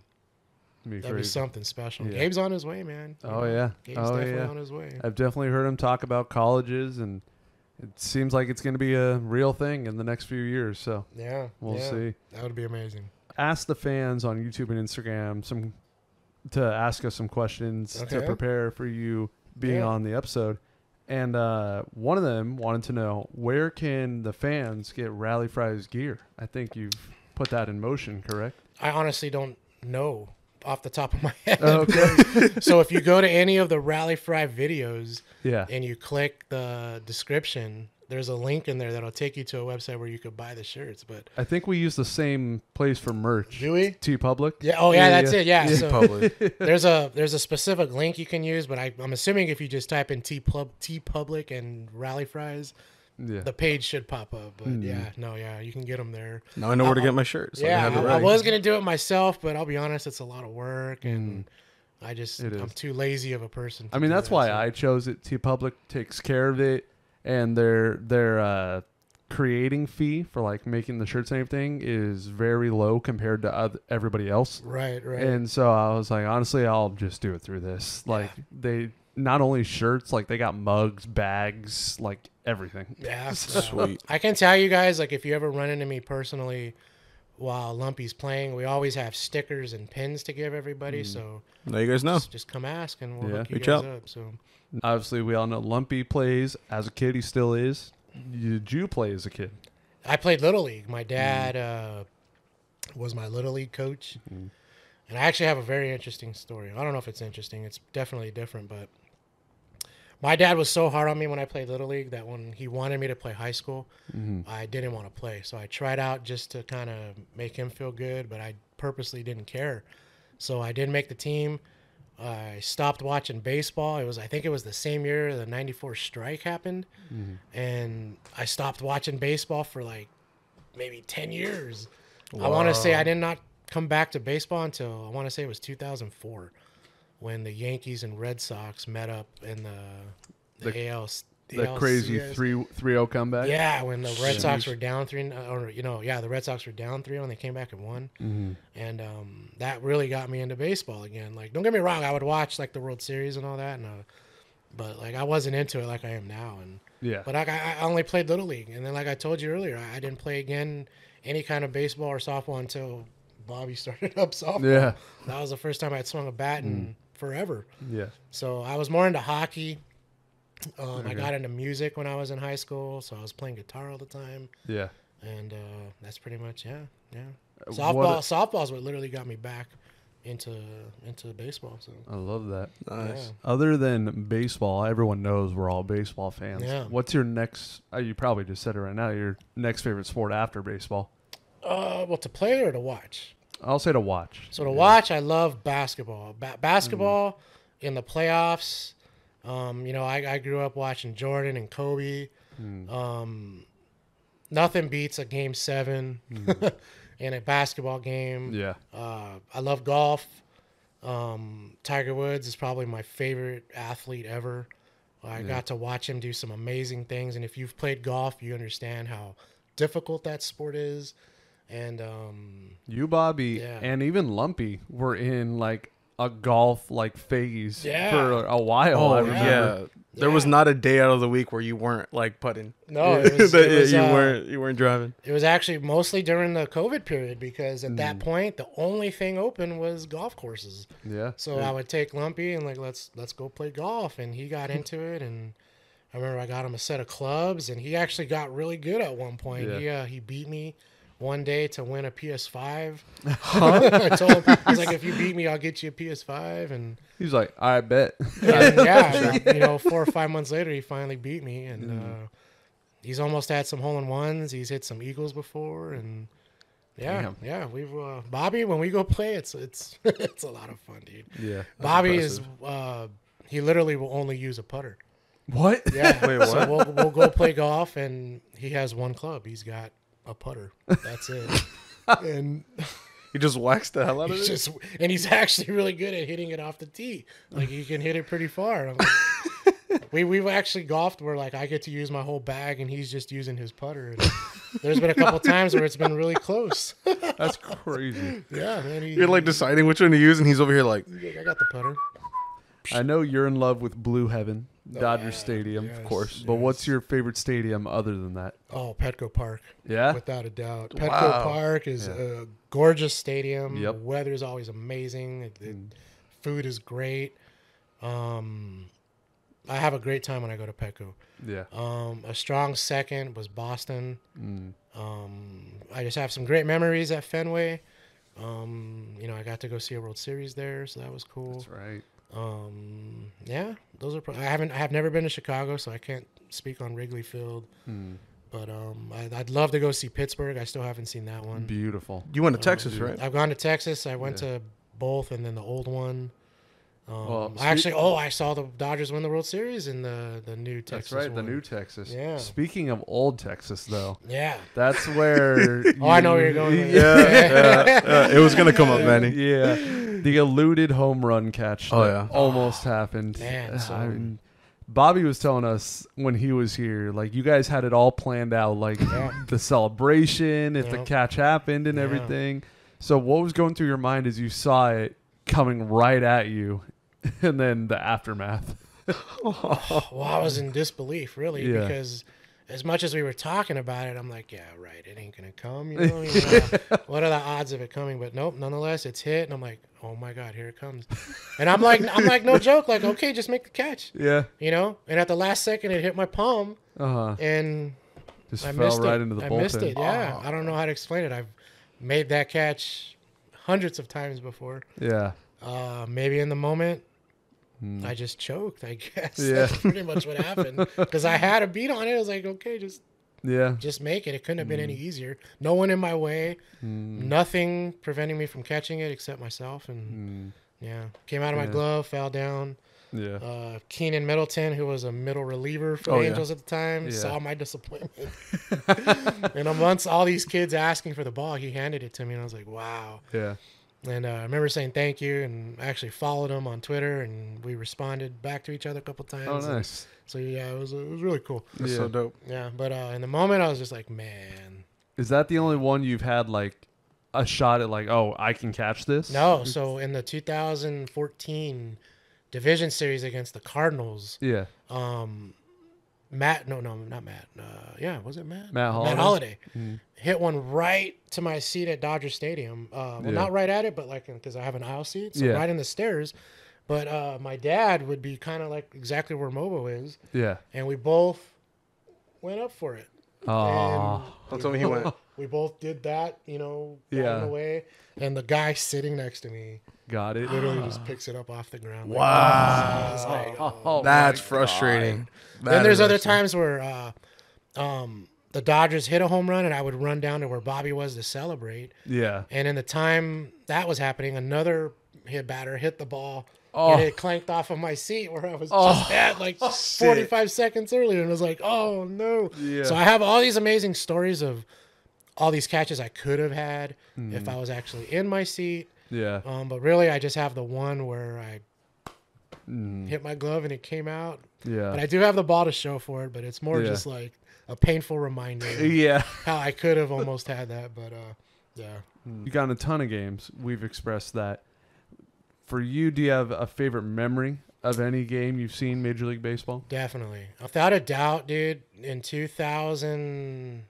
something special. Yeah. Gabe's on his way, man. Oh, yeah. Gabe's definitely on his way. I've definitely heard him talk about colleges, and it seems like it's going to be a real thing in the next few years. So we'll see. That would be amazing. Ask the fans on YouTube and Instagram to ask us some questions to prepare for you being on the episode. And one of them wanted to know, where can the fans get Rally Fries gear? I think you've put that in motion, correct? I honestly don't know off the top of my head. Okay. So if you go to any of the Rally Fry videos Yeah. and you click the description, there's a link in there that'll take you to a website where you could buy the shirts. But I think we use the same place for merch. do we? TeePublic. Yeah. Oh, yeah, that's it. Yeah. So Public. there's a specific link you can use, but I'm assuming if you just type in TeePublic and Rally Fries, the page should pop up. But you can get them there. Now I know where to get my shirts. So I was gonna do it myself, but I'll be honest, it's a lot of work, and I'm too lazy of a person. I mean, that's why I chose it. TeePublic takes care of it, and their creating fee for like making the shirts and everything is very low compared to everybody else. Right. And so I was like, honestly, I'll just do it through this. Like they not only shirts, like they got mugs, bags, like everything. Yeah, sweet. I can tell you guys, like, if you ever run into me personally while Lumpy's playing, we always have stickers and pins to give everybody. So now you guys know. Just come ask, and we'll hook you Reach guys out. up. So obviously, we all know Lumpy plays as a kid. He still is. Did you play as a kid? I played Little League. My dad was my Little League coach. And I actually have a very interesting story. I don't know if it's interesting. It's definitely different, but my dad was so hard on me when I played Little League that when he wanted me to play high school, I didn't want to play. So I tried out just to kind of make him feel good, but I purposely didn't care. So I didn't make the team. I stopped watching baseball. I think it was the same year the 94 strike happened. And I stopped watching baseball for like maybe 10 years. Wow. I want to say I did not come back to baseball until I want to say it was 2004 when the Yankees and Red Sox met up in the AL. The crazy 3-0 comeback. Yeah, when the Red Sox were down 3, the Red Sox were down 3-0 and they came back and won. And that really got me into baseball again. Like, don't get me wrong, I would watch like the World Series and all that, but like I wasn't into it like I am now. But I only played Little League, and then like I told you earlier, I didn't play again any kind of baseball or softball until Bobby started up softball. Yeah, that was the first time I'd swung a bat in forever. Yeah. So I was more into hockey. I got into music when I was in high school, so I was playing guitar all the time. Yeah. And that's pretty much softball is what literally got me back into baseball. So I love that. Nice. Yeah. Other than baseball, everyone knows we're all baseball fans. Yeah. What's your next? You probably just said it right now. Your next favorite sport after baseball? Well, to play or to watch? I'll say to watch. So to watch, I love basketball. Basketball in the playoffs. I grew up watching Jordan and Kobe. Nothing beats a Game 7 in a basketball game. Yeah. I love golf. Tiger Woods is probably my favorite athlete ever. I got to watch him do some amazing things. And if you've played golf, you understand how difficult that sport is. And you, Bobby, and even Lumpy were in like a golf like phase for a while. Oh, yeah. There was not a day out of the week where you weren't like putting. No, you weren't driving. It was actually mostly during the COVID period because at that point the only thing open was golf courses. Yeah. So I would take Lumpy and like let's go play golf, and he got into it, and I remember I got him a set of clubs, and he actually got really good at one point. He beat me one day to win a PS5. I told him, he's like, if you beat me, I'll get you a PS5. And he's like, I bet. And 4 or 5 months later, he finally beat me. And he's almost had some hole-in-ones. He's hit some eagles before, and Damn. we've Bobby. When we go play, it's it's a lot of fun, dude. Yeah. Bobby impressive. is he literally will only use a putter. What? Yeah. Wait, what? So we'll go play golf, and he has one club. He's got a putter. That's it. And He just waxed the hell out of he's it. just and he's actually really good at hitting it off the tee. Like he can hit it pretty far. I'm like, we've actually golfed where like I get to use my whole bag and he's just using his putter. And there's been a couple times where it's been really close. That's crazy. Yeah, man. You're like deciding which one to use, and he's over here like, I got the putter. I know you're in love with Blue Heaven, Dodger yeah, Stadium, yes, of course. But what's yes. your favorite stadium other than that? Oh, Petco Park. Yeah. Without a doubt. Petco Wow. Park is a gorgeous stadium. Yep. The weather is always amazing. Food is great. I have a great time when I go to Petco. Yeah. A strong second was Boston. Mm. I just have some great memories at Fenway. I got to go see a World Series there, so that was cool. That's right. Yeah, those are. I have never been to Chicago, so I can't speak on Wrigley Field. But I'd love to go see Pittsburgh. I still haven't seen that one. Beautiful. you went to Texas, right? I've gone to Texas. I went to both, and then the old one. Well, I saw the Dodgers win the World Series in the new Texas. That's right, the one. new Texas. Yeah. Speaking of old Texas, though, Yeah. that's where. I know where you're going with Yeah, it was gonna come up, Manny. Yeah, the eluded home run catch. Oh, that yeah. almost happened. Man, so- I mean, Bobby was telling us when he was here, like you guys had it all planned out, like the celebration, if the Yeah. catch happened, and Yeah. everything. So, what was going through your mind as you saw it coming right at you, and then the aftermath? Well, I was in disbelief, really, Yeah. because as much as we were talking about it, I'm like, yeah, right, it ain't gonna come. What are the odds of it coming? But nope, nonetheless, it's hit, and I'm like, oh my god, here it comes. And I'm like, no joke, like, okay, just make the catch, Yeah. And at the last second, it hit my palm, and Just I fell missed right it. into the I bullpen. missed it. Yeah, I don't know how to explain it. I've made that catch hundreds of times before. Yeah. Maybe in the moment, I just choked, I guess. Yeah. That's pretty much what happened. Because I had a beat on it. I was like, okay, Yeah. just make it. It couldn't have been any easier. No one in my way. Nothing preventing me from catching it except myself. And came out of my glove, fell down. Yeah. Keenan Middleton, who was a middle reliever for the Oh, yeah. Angels at the time, Yeah. saw my disappointment. And amongst all these kids asking for the ball, he handed it to me. And I was like, wow. Yeah. And I remember saying thank you, and I actually followed him on Twitter, and we responded back to each other a couple times. Oh, And nice. so yeah, it was really cool. That's Yeah. so dope. Yeah, but in the moment, I was just like, man. Is that the only one you've had like a shot at, like, oh, I can catch this? No, so in the 2014 division series against the Cardinals, Yeah. Matt, no, not Matt. Was it Matt? Matt Holliday? Matt Holliday hit one right to my seat at Dodger Stadium. Not right at it, but like because I have an aisle seat, so Yeah. right in the stairs. But my dad would be kind of like exactly where Mobo is, Yeah. and we both went up for it. Oh. Don't tell me he went. We both did that, got Yeah. in the way, and the guy sitting next to me Got it. literally just picks it up off the ground. Wow. I was like, Oh, That's my frustrating. Then That there's is other actually- times where the Dodgers hit a home run, and I would run down to where Bobby was to celebrate. Yeah. And in the time that was happening, another batter hit the ball, Oh. and it clanked off of my seat where I was just at like 45 seconds earlier, and I was like, oh no. Yeah. So I have all these amazing stories of all these catches I could have had if I was actually in my seat. Yeah. But really, I just have the one where I hit my glove and it came out. Yeah. But I do have the ball to show for it, but it's more Yeah. just like a painful reminder of Yeah. how I could have almost had that. But yeah. You got in a ton of games. We've expressed that. For you, do you have a favorite memory of any game you've seen Major League Baseball? Definitely. Without a doubt, dude, in 2000,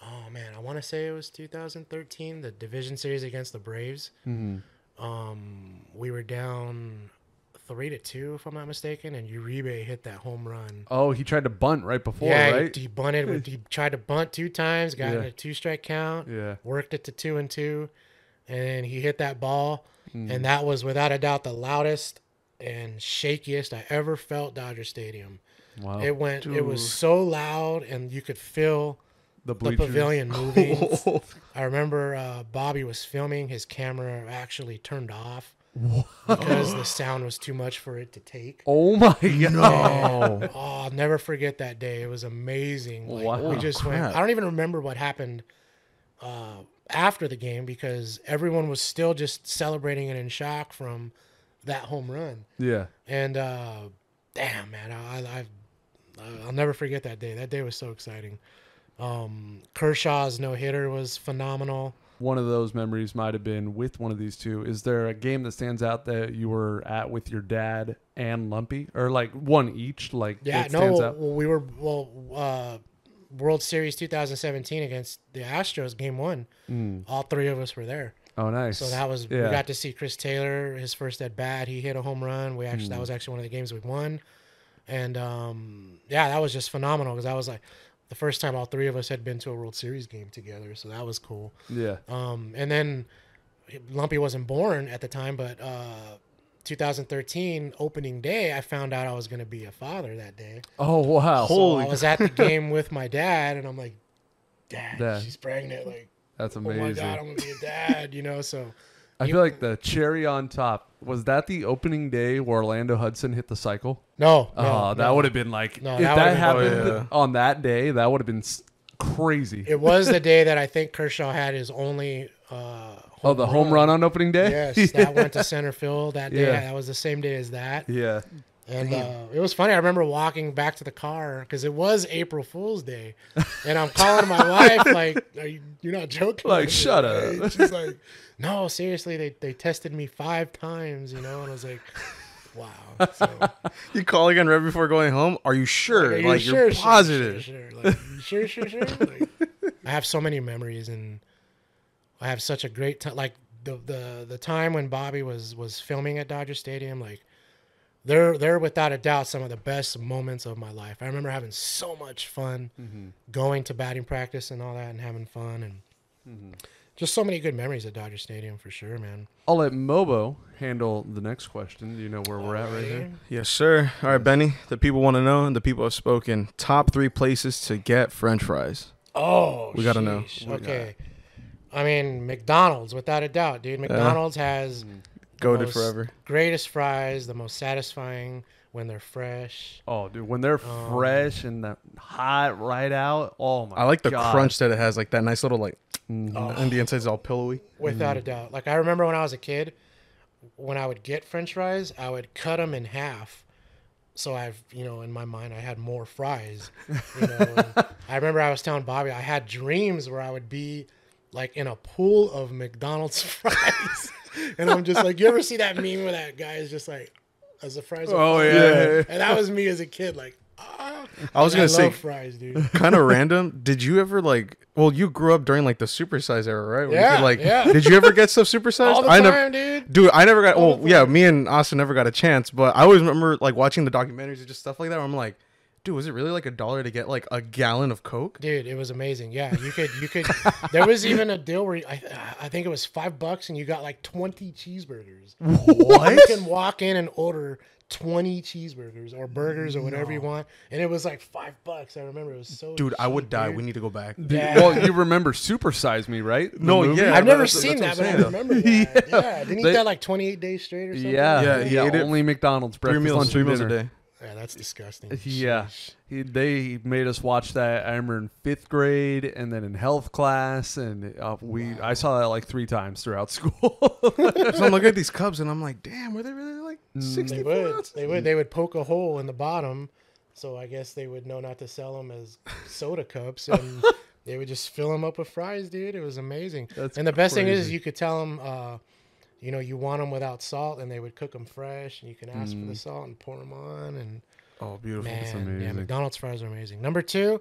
oh man, I want to say it was 2013, the division series against the Braves. We were down 3-2, if I'm not mistaken, and Uribe hit that home run. Oh, he tried to bunt right before, Yeah, right? he bunted. He tried to bunt 2 times, got in Yeah. a 2-strike count, Yeah. worked it to 2-2, and he hit that ball. And that was without a doubt the loudest and shakiest I ever felt Dodger Stadium. Wow. It went. It was Dude. so loud, and you could feel The the bleachers. pavilion moving. I remember Bobby was filming. His camera actually turned off because the sound was too much for it to take. Oh my god. And, oh, I'll never forget that day. It was amazing. Like, Wow. we just went. Crap. I don't even remember what happened after the game because everyone was still just celebrating and in shock from that home run. Yeah. And damn, man, I'll never forget that day. That day was so exciting. Kershaw's no hitter was phenomenal. One of those memories might have been with one of these two. Is there a game that stands out that you were at with your dad and Lumpy, or like one each? Like Yeah, that stands out? we were World Series 2017 against the Astros, Game 1. All three of us were there. Oh, nice. So that was we got to see Chris Taylor, his first at bat. He hit a home run. We actually that was actually one of the games we won, and yeah, that was just phenomenal because that was like the first time all three of us had been to a World Series game together. So that was cool. Yeah. And then Lumpy wasn't born at the time, but 2013 opening day, I found out I was going to be a father that day. Oh wow. So I was at the game with my dad, and I'm like, Dad, she's pregnant. Like, That's oh amazing. my God, I'm going to be a dad, you know? So I feel like the cherry on top was that the opening day where Orlando Hudson hit the cycle. No, That would have been like No, if that that would've happened been- on that day, that would have been crazy. it was the day that I think Kershaw had his only home run on opening day. Yes, that went to center field that day. Yeah. That was the same day as that. Yeah. And it was funny. I remember walking back to the car because it was April Fool's Day, and I'm calling my wife like, "You're not joking?" Like, shut up. Right? She's like, "No, seriously. They tested me 5 times, you know." And I was like, "Wow." So, You call again right before going home? Are you sure? are you Like, you're sure, positive. Sure. Like, you sure. Like, I have so many memories, and I have such a great time. Like the time when Bobby was filming at Dodger Stadium, like. They're without a doubt some of the best moments of my life. I remember having so much fun going to batting practice and all that and having fun and just so many good memories at Dodger Stadium for sure, man. I'll let Mobo handle the next question. Do you know where we're at right here? Yes, sir. All right, Benny. The people want to know, and the people have spoken. Top 3 places to get French fries. Oh, We gotta know. sheesh. Okay. I mean, McDonald's, without a doubt, dude. McDonald's has Goated most forever. greatest fries, the most satisfying when they're fresh. Oh, dude, when they're fresh and the hot right out. Oh my! I like the God. crunch that it has, like that nice little and the inside's all pillowy. Without a doubt. Like I remember when I was a kid, when I would get French fries, I would cut them in half. So in my mind, I had more fries. And I remember I was telling Bobby, I had dreams where I would be like in a pool of McDonald's fries. And I'm just like, you ever see that meme where that guy is just like, as the fries are falling? yeah. And that was me as a kid, like, I was I gonna say, love fries, dude. kind of random. Did you ever you grew up during like the supersize era, right? When Yeah, you could, yeah. Did you ever get stuff supersized? All the I time, dude. Dude, I never got. All Well, the yeah, time. me and Austin never got a chance, but I always remember like watching the documentaries and just stuff like that. Where I'm like, dude, was it really like $1 to get like a gallon of Coke? Dude, it was amazing. Yeah, you could. There was even a deal where I think it was $5 and you got like 20 cheeseburgers. What? You can walk in and order 20 cheeseburgers or burgers or whatever you want, and it was like $5. I remember it was so. Dude, I would cheap, die. dude. We need to go back. Yeah. Well, you remember Super Size Me, right? The No, movie? yeah. I've never that's seen what that, I'm but I saying. remember that. Yeah, didn't he They- eat that like 28 days straight or something? Yeah, Yeah, he ate it only McDonald's 3 breakfast, meals, lunch, 3 and meals a dinner. day. Yeah, that's disgusting. Yeah, Sheesh. they made us watch that. I remember in 5th grade, and then in health class, and I saw that like 3 times throughout school. So I'm looking at these cups and I'm like, damn, were they really like They 64 would. ounces? They would poke a hole in the bottom, so I guess they would know not to sell them as soda cups, and they would just fill them up with fries, dude. It was amazing. That's and the best thing is, crazy. you could tell them, you want them without salt, and they would cook them fresh, and you can ask for the salt and pour them on, and Oh, beautiful. man, yeah, amazing. McDonald's fries are amazing. Number 2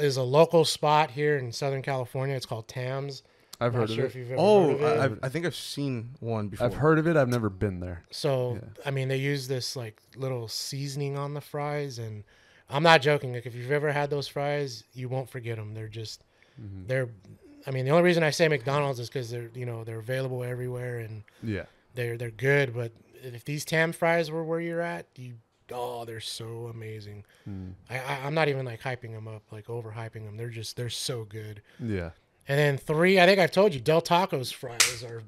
is a local spot here in Southern California. It's called Tam's. I've Not heard sure of if it. you've ever Oh, heard of it. I think I've seen one before. I've heard of it. I've never been there. So, Yeah. I mean, they use this like little seasoning on the fries, and I'm not joking. Like, if you've ever had those fries, you won't forget them. They're just, I mean, the only reason I say McDonald's is because they're available everywhere and Yeah. they're good. But if these Tam fries were where you're at, you oh, they're so amazing. I'm not even like hyping them up, like overhyping them. They're so good. Yeah. And then 3, I think I've told you, Del Taco's fries are.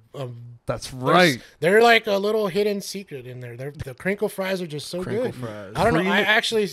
That's right. They're like a little hidden secret in there. The crinkle fries are just so Crinkle good. fries. I don't know. I actually,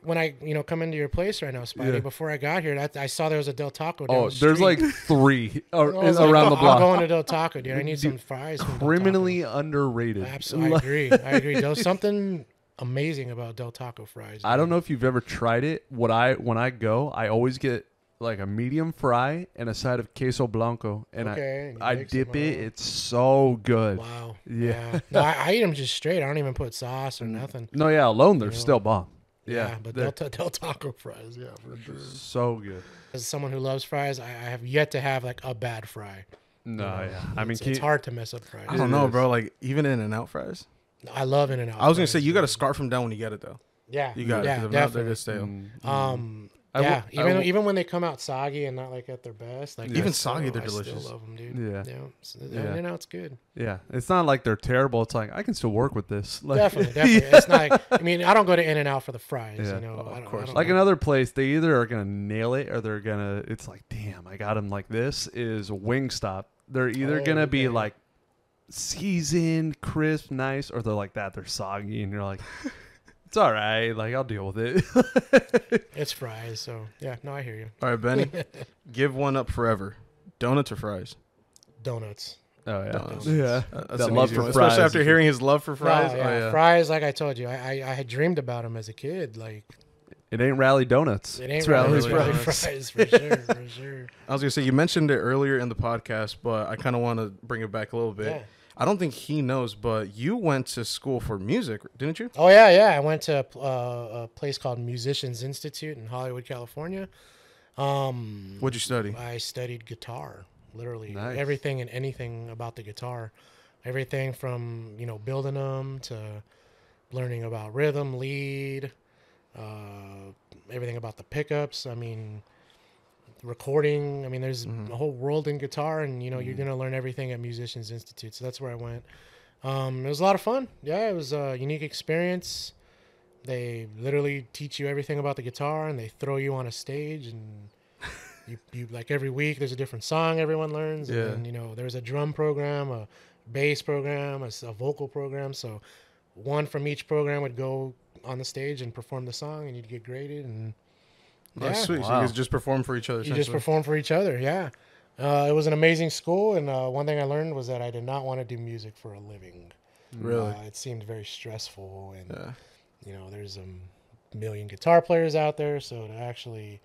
when I come into your place right now, Spidey, Yeah. before I got here, I saw there was a Del Taco down the street. There's like 3 I was around the like, block. I'm going to Del Taco, dude. I need some fries. From Del Taco. Criminally underrated. Absolutely, I agree. There's something amazing about Del Taco fries. I don't know if you've ever tried it. When I go, I always get like a medium fry and a side of queso blanco, and I dip it. It's so good. Wow. Yeah. No, I eat them just straight. I don't even put sauce or nothing. No, yeah, alone they're still bomb. Yeah, but they're Del Taco fries, yeah, for sure. so good. As someone who loves fries, I have yet to have like a bad fry. No, yeah. I mean, It's hard to mess up fries. I don't know, bro. Like even In-N-Out fries. I love In-N-Out. I was gonna say you got to scarf them down when you get it though. Yeah, You got it. yeah, 'Cause if not, they're definitely. gonna stale. Even when they come out soggy and not like at their best, like Even I soggy, still- they're I still delicious. love them, dude. Yeah. Yeah, In-N-Out's good. Yeah, it's not like they're terrible. It's like I can still work with this. Like, Definitely. It's not. Like, I mean, I don't go to In-N-Out for the fries. Yeah. You know, of course. Like another place, they either are gonna nail it or they're gonna. It's like, damn, I got them like this. Is Wingstop? They're either gonna be like seasoned, crisp, nice, or they're like that. They're soggy, and you're like, it's all right. Like I'll deal with it. It's fries, so yeah. No, I hear you. All right, Benny, give one up forever. Donuts or fries? Donuts. Oh yeah, Donuts. yeah. That's That an love easy for one. fries. Especially after hearing his love for fries. No, yeah, Oh yeah. fries. Like I told you, I had dreamed about them as a kid. Like It ain't Rally Donuts. it ain't It's Rally's Rally's Rally fries for sure, for sure. I was gonna say you mentioned it earlier in the podcast, but I kind of want to bring it back a little bit. Yeah. I don't think he knows, but you went to school for music, didn't you? Oh yeah. I went to a place called Musicians Institute in Hollywood, California. What'd you study? I studied guitar, literally Nice. everything and anything about the guitar, everything from building them to learning about rhythm, lead, everything about the pickups. I mean, recording. I mean, there's a whole world in guitar, and you're gonna learn everything at Musicians Institute. So that's where I went. It was a lot of fun. Yeah, it was a unique experience. They literally teach you everything about the guitar, and they throw you on a stage, and you like every week there's a different song everyone learns. Yeah. And there's a drum program, a bass program, a vocal program. So one from each program would go on the stage and perform the song, and you'd get graded. And Oh, sweet. So you guys just perform for each other. you just perform for each other. Yeah. It was an amazing school, and one thing I learned was that I did not want to do music for a living. Really? It seemed very stressful, and there's a million guitar players out there, so to actually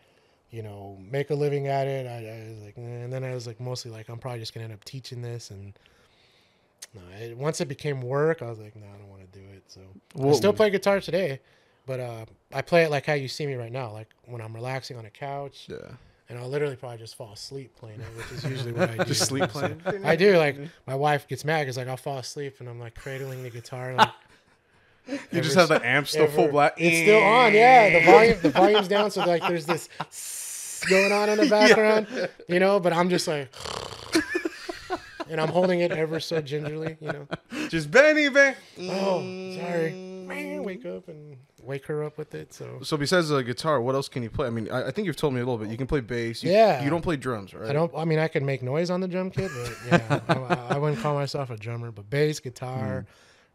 make a living at it, I was like, and then I was like, mostly like, I'm probably just gonna end up teaching this, and once it became work, I was like, no, I don't want to do it. So I still play guitar today, but I play it like how you see me right now, like when I'm relaxing on a couch. Yeah. And I'll literally probably just fall asleep playing it, which is usually what I do. Just sleep playing? I do. Like, my wife gets mad because, like, I'll fall asleep and I'm, like, cradling the guitar. Like, You just have the amp still full black. It's still on, yeah. The volume's down, so, like, there's this going on in the background, but I'm just, like... and I'm holding it ever so gingerly, Just Benny. Oh, sorry. Wake up and wake her up with it. So besides the guitar, what else can you play? I mean, I think you've told me a little bit. You can play bass. You don't play drums, right? I mean, I can make noise on the drum kit, but yeah, I wouldn't call myself a drummer. But bass, guitar.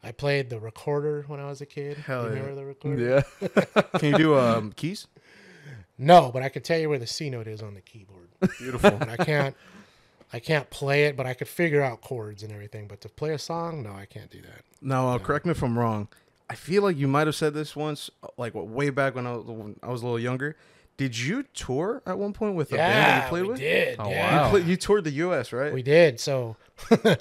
I played the recorder when I was a kid. Hell you yeah. remember the recorder? Yeah. Can you do keys? No, but I could tell you where the C note is on the keyboard. Beautiful. But I can't play it, but I could figure out chords and everything. But to play a song, no, I can't do that. Now, correct me if I'm wrong. I feel like you might have said this once, like way back when I was a little younger. Did you tour at one point with a band that you played with? Did. Oh, Yeah. wow. You toured the U.S., right? We did. So I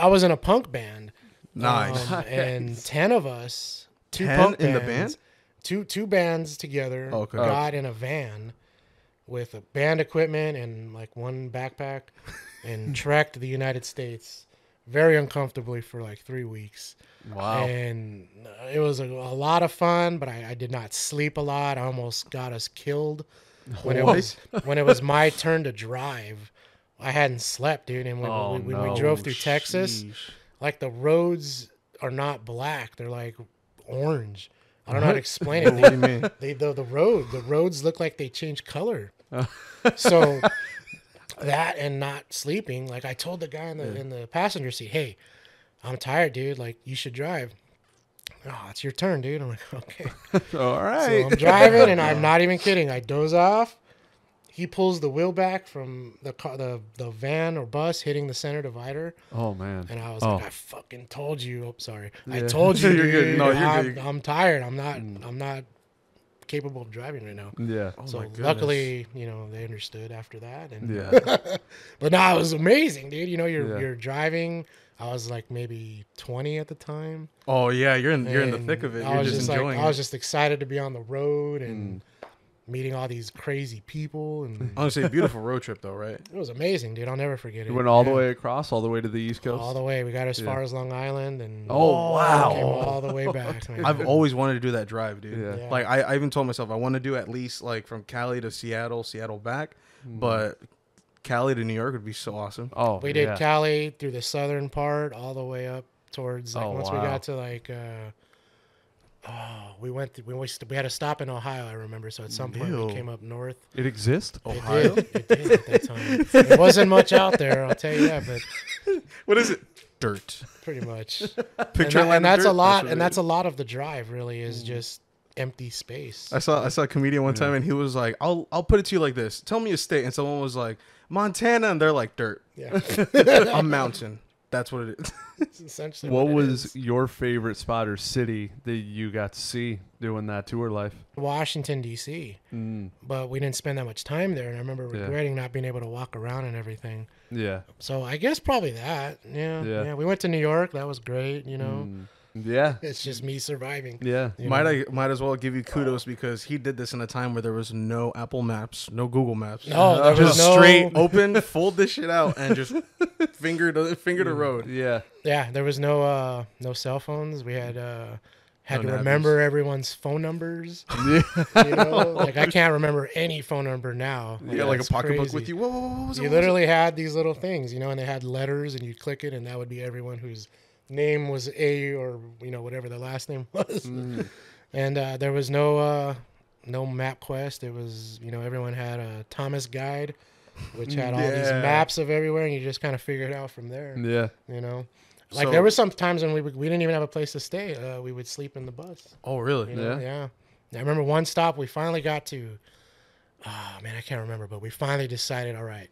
was in a punk band. Nice. And 10 of us, 10 punk in the bands, band? two bands together, Okay. got in a van with a band equipment and like one backpack and trekked the United States very uncomfortably for like 3 weeks. Wow. And it was a lot of fun, but I did not sleep a lot. I almost got us killed when it was my turn to drive. I hadn't slept, dude. And when we drove through Texas, Sheesh. like the roads are not black. They're like orange. I don't know how to explain it. What do you mean? The roads look like they change color. So that and not sleeping, like I told the guy in the passenger seat, hey, I'm tired, dude. Like, you should drive. Oh, it's your turn, dude. I'm like, okay. All right. So I'm driving, and I'm not even kidding. I doze off. He pulls the wheel back from the car, the van or bus hitting the center divider. Oh man. And I was like, I fucking told you. Oh, sorry. I Yeah. told you, You're dude. good. No, you're good. I'm tired. I'm not capable of driving right now. Yeah. Oh So my goodness. luckily, they understood after that. And Yeah. but no, it was amazing, dude. You're driving. I was like maybe 20 at the time. Oh yeah, you're in the And thick of it. I You're was just like, enjoying I was it. just excited to be on the road and meeting all these crazy people, and Honestly, a beautiful road trip though, right? it was amazing, dude. I'll never forget it. You went all the Yeah. way across, all the way to the East Coast. All the way. We got as far as Long Island, and Oh, wow. came all the way back. Man. I've always wanted to do that drive, dude. Yeah. Yeah. Like I even told myself I want to do at least like from Cali to Seattle, Seattle back, but Cali to New York would be so awesome. Oh, We did yeah. Cali through the southern part, all the way up towards like Oh, once we wow. got to like we had to stop in Ohio, I remember. So at some point Ew. we came up north. It exists. Ohio. It did at that time. There wasn't much out there, I'll tell you that, but What is it? Dirt. pretty much. Picture And that's dirt? a lot, what and it that's is. a lot of the drive. Really, is just empty space. I saw a comedian one time and he was like, I'll put it to you like this. Tell me a state, and someone was like Montana, and they're like dirt. Yeah, A mountain. That's what it is. it's essentially What it was is. your favorite spot or city that you got to see doing that tour life? Washington D.C. But we didn't spend that much time there, and I remember Yeah. regretting not being able to walk around and everything. Yeah. So I guess probably that. Yeah, Yeah. yeah. We went to New York. That was great. Yeah. It's just me surviving. Yeah. You Might know? might as well give you kudos because he did this in a time where there was no Apple Maps, no Google Maps. No, there was just no straight open, fold this shit out, and just finger the road. Yeah. Yeah, there was no cell phones. We had No to navvies. remember everyone's phone numbers. Yeah. Like I can't remember any phone number now. You got like a it's pocketbook crazy. with you. Whoa, what was it? You What was it? literally had these little things, and they had letters, and you'd click it, and that would be everyone whose name was A or whatever their last name was. And there was no MapQuest. It was everyone had a Thomas Guide, which had all these Yeah. maps of everywhere, and you just kind of figure it out from there. Yeah. Like So- there were some times when we didn't even have a place to stay. We would sleep in the bus. Oh, really? Yeah. I remember one stop we finally got to. Oh man, I can't remember, but we finally decided, all right,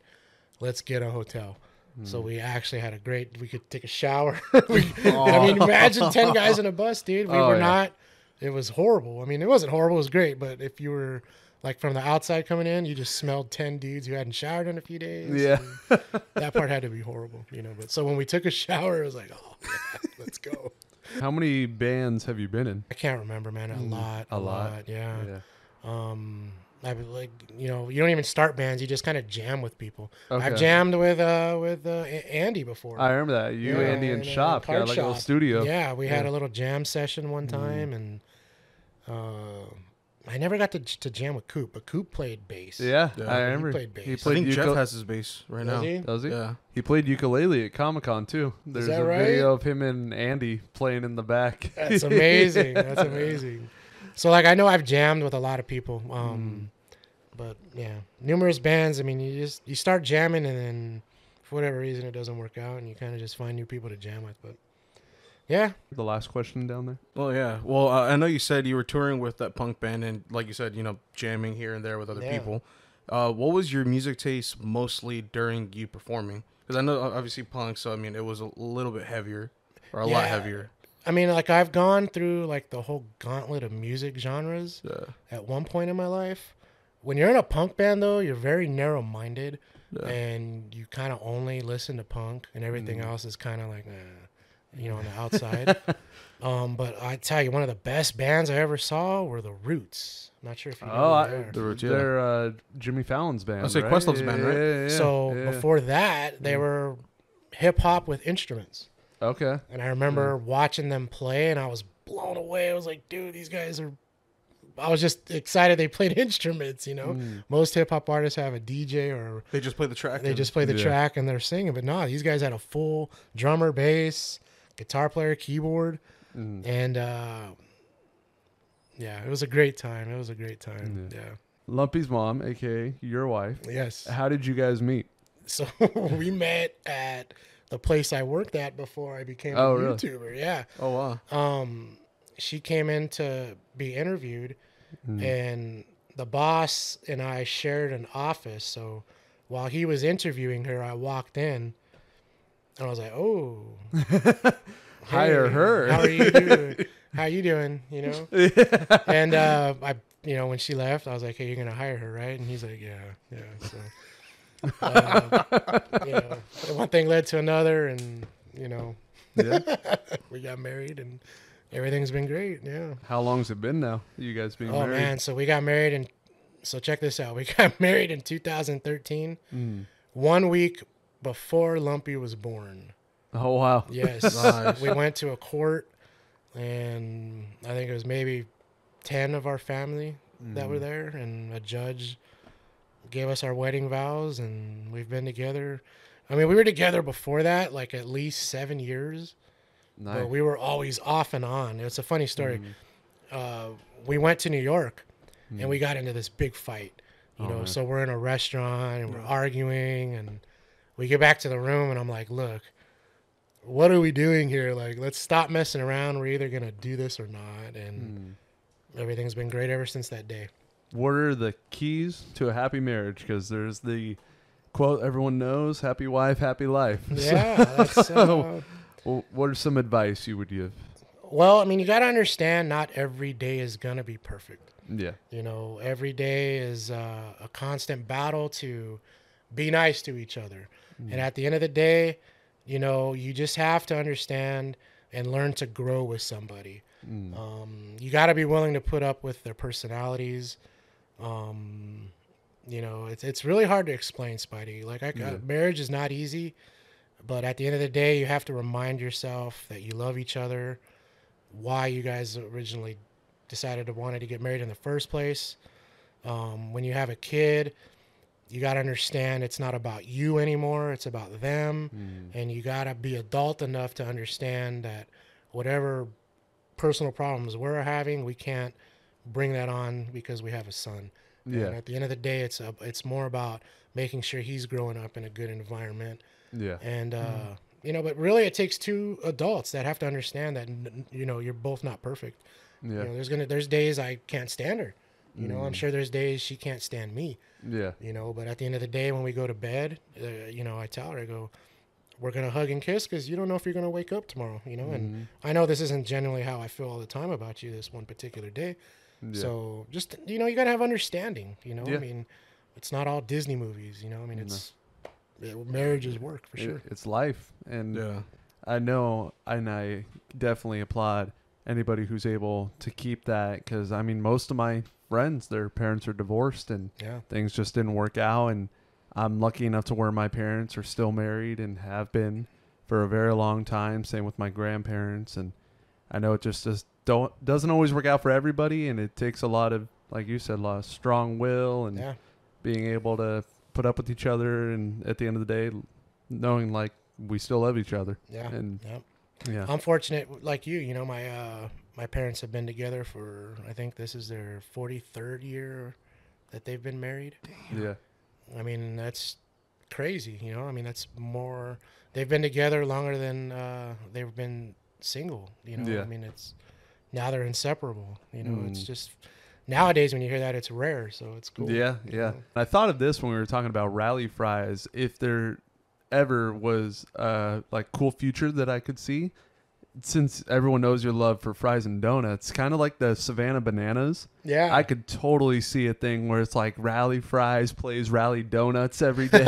let's get a hotel. So we actually had we could take a shower. I mean, imagine 10 guys in a bus, dude. We Oh, were yeah. not, it was horrible. I mean, it wasn't horrible, it was great. But if you were like from the outside coming in, you just smelled 10 dudes who hadn't showered in a few days. Yeah. and that part had to be horrible, But so when we took a shower, it was like, oh, yeah, let's go. How many bands have you been in? I can't remember, man. A lot. Yeah. Yeah. I would you don't even start bands. You just kind of jam with people. Okay. I've jammed with Andy before. I remember that. You, Yeah, Andy, and in a Shop card got like a little shop. studio. Yeah, we had Yeah. a little jam session one time, and I never got to jam with Coop, but Coop played bass. Yeah, Yeah. I He remember. played bass. He I I played think Jeff ukulele. has his bass right Does now. he? Does he? Yeah. He played ukulele at Comic-Con too. There's that a right? video of him and Andy playing in the back. That's amazing. That's amazing. So like I know I've jammed with a lot of people. But yeah, numerous bands. I mean, you start jamming and then for whatever reason it doesn't work out and you kind of just find new people to jam with. But yeah, The last question down there. Oh yeah. Well, I know you said you were touring with that punk band, and like you said, jamming here and there with other Yeah. people. What was your music taste mostly during you performing? Because I know obviously punk, so I mean it was a little bit heavier, or a lot Yeah. heavier. I mean, like I've gone through like the whole gauntlet of music genres Yeah. at one point in my life. When you're in a punk band though, you're very narrow-minded Yeah. and you kind of only listen to punk and everything else is kind of like, on the outside. But I tell you, one of the best bands I ever saw were the Roots. Not sure if you know who they are. The Roots, yeah. They're Jimmy Fallon's band. I'll say right? Questlove's band, right? Yeah, So yeah. before that, they were hip hop with instruments. Okay. And I remember watching them play and I was blown away. I was like, dude, these guys are. I was just excited they played instruments, Most hip hop artists have a DJ or They just play the track. they and- just play the Yeah. track and they're singing. But no, these guys had a full drummer, bass, guitar player, keyboard. And Yeah, it was a great time. It was a great time. Yeah. Lumpy's mom, aka your wife. Yes. How did you guys meet? So we met at the place I worked at before I became a really? YouTuber. Yeah. Oh wow. She came in to be interviewed, and the boss and I shared an office. So while he was interviewing her, I walked in, and I was like, "Oh, Hire her. How are you doing? How you doing? You know?" And I, you know, when she left, I was like, "Hey, you're gonna hire her, right?" And he's like, "Yeah, yeah." So, you know, one thing led to another, and you know, we got married, and everything's been great. Yeah. How long's it been now? You guys being married? Oh man, so we got married, and so check this out. We got married in 2013, 1 week before Lumpy was born. Oh wow. Yes. Nice. We went to a court, and I think it was maybe 10 of our family that were there, and a judge gave us our wedding vows, and we've been together. I mean, we were together before that, like at least 7 years, Nice. but we were always off and on. It's a funny story. We went to New York, and we got into this big fight, you know, man. so we're in a restaurant, and we're arguing, and we get back to the room, and I'm like, look, what are we doing here? Like, let's stop messing around. We're either going to do this or not. And everything's been great ever since that day. What are the keys to a happy marriage? Because there's the quote everyone knows: "Happy wife, happy life." Yeah. That's, What are some advice you would give? well, I mean, you got to understand not every day is going to be perfect. Yeah. You know, every day is a constant battle to be nice to each other. And at the end of the day, you know, you just have to understand and learn to grow with somebody. You got to be willing to put up with their personalities. You know, it's really hard to explain, Spidey. Like, marriage is not easy, but at the end of the day, you have to remind yourself that you love each other, why you guys originally decided to wanted to get married in the first place. When you have a kid, you got to understand it's not about you anymore. It's about them. And you got to be adult enough to understand that whatever personal problems we're having, we can't bring that on because we have a son. Yeah. And at the end of the day, it's more about making sure he's growing up in a good environment. Yeah. And, you know, but really it takes two adults that have to understand that, you know, you're both not perfect. Yeah. You know, there's days I can't stand her. You know, I'm sure there's days she can't stand me. Yeah. You know, but at the end of the day, when we go to bed, you know, I tell her, I go, we're going to hug and kiss because you don't know if you're going to wake up tomorrow, you know. And I know this isn't genuinely how I feel all the time about you this one particular day. Yeah. So just, you know, you got to have understanding, you know. Yeah. I mean, it's not all Disney movies, you know. I mean, marriage is work for sure. It's life. And Yeah. I know, and I definitely applaud anybody who's able to keep that, because I mean, most of my friends, their parents are divorced and things just didn't work out, and I'm lucky enough to where my parents are still married and have been for a very long time. Same with my grandparents, and I know it just doesn't always work out for everybody, and it takes a lot of, like you said, a lot of strong will and being able to put up with each other, and at the end of the day, knowing like we still love each other. Yeah. I'm fortunate, like you know, my parents have been together for, I think this is their 43rd year that they've been married. Damn. Yeah. I mean, that's crazy, you know. I mean, that's more, they've been together longer than they've been single, you know. Yeah. I mean, now they're inseparable, you know. It's just, nowadays when you hear that, it's rare, so it's cool. Yeah. I thought of this when we were talking about rally fries. If there ever was like cool future that I could see, since everyone knows your love for fries and donuts, kind of like the Savannah Bananas. Yeah. I could totally see a thing where it's like Rally Fries plays Rally Donuts every day.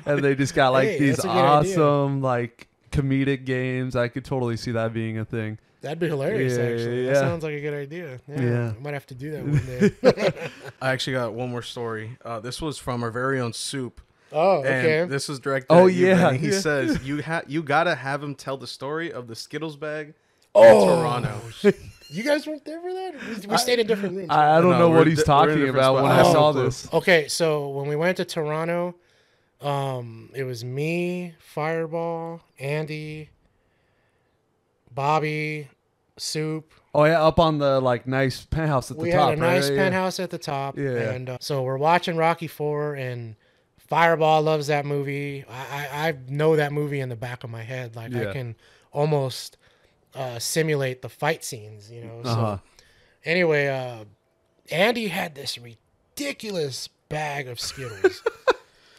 And they just got like these awesome like comedic games. I could totally see that being a thing. That'd be hilarious, actually. That sounds like a good idea. Yeah. I might have to do that one day. I actually got one more story. This was from our very own Soup. Oh, okay. And this was directed at you, Benny. He says, you got to have him tell the story of the Skittles bag in Toronto. You guys weren't there for that? We stayed in different rooms. I don't know what he's talking about when I saw this. Okay, so when we went to Toronto, it was me, Fireball, Andy, Bobby, Soup. Oh yeah, up on the like nice penthouse at the We top. had a nice right? penthouse at the top. Yeah. And so we're watching Rocky IV, and Fireball loves that movie. I know that movie in the back of my head. Like I can almost simulate the fight scenes, you know. So anyway, Andy had this ridiculous bag of Skittles.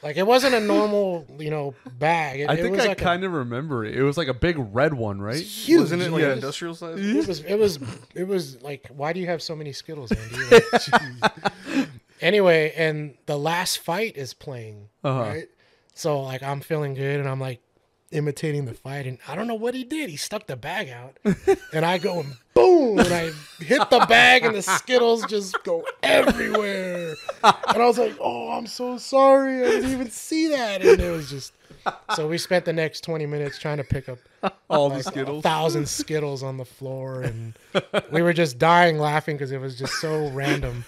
Like it wasn't a normal, you know, bag. I think I kind of remember it. It was like a big red one, right? Huge. Wasn't it like an industrial size? It was like, why do you have so many Skittles, Andy? Like, anyway, and the last fight is playing, right? So like I'm feeling good, and I'm like imitating the fight, and I don't know what he did. He stuck the bag out, and I go and boom, and I hit the bag, and the Skittles just go everywhere. And I was like, "Oh, I'm so sorry. I didn't even see that." And it was just so we spent the next 20 minutes trying to pick up all like the Skittles, 1,000 Skittles on the floor, and we were just dying laughing because it was just so random.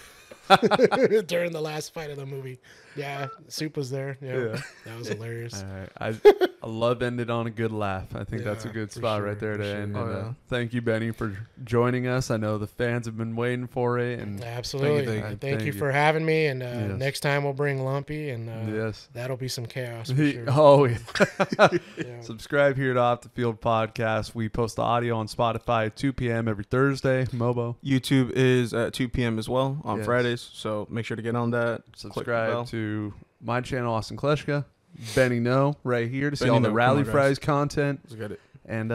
During the last fight of the movie. Yeah, Soup was there. Yeah. That was hilarious. I love ending on a good laugh. I think that's a good spot right there to end. And, thank you, Benny, for joining us. I know the fans have been waiting for it. And absolutely. Thank you for having me. And next time we'll bring Lumpy, and that'll be some chaos for sure. Oh, yeah. Subscribe here to Off the Field Podcast. We post the audio on Spotify at 2 p.m. every Thursday. Mobo. YouTube is at 2 p.m. as well on Fridays. So make sure to get on that. Subscribe to my channel, Austin Kleschka. Benny No, right here to see Benny all the No, Rally Fries content. Let's get it. And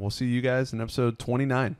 we'll see you guys in episode 29.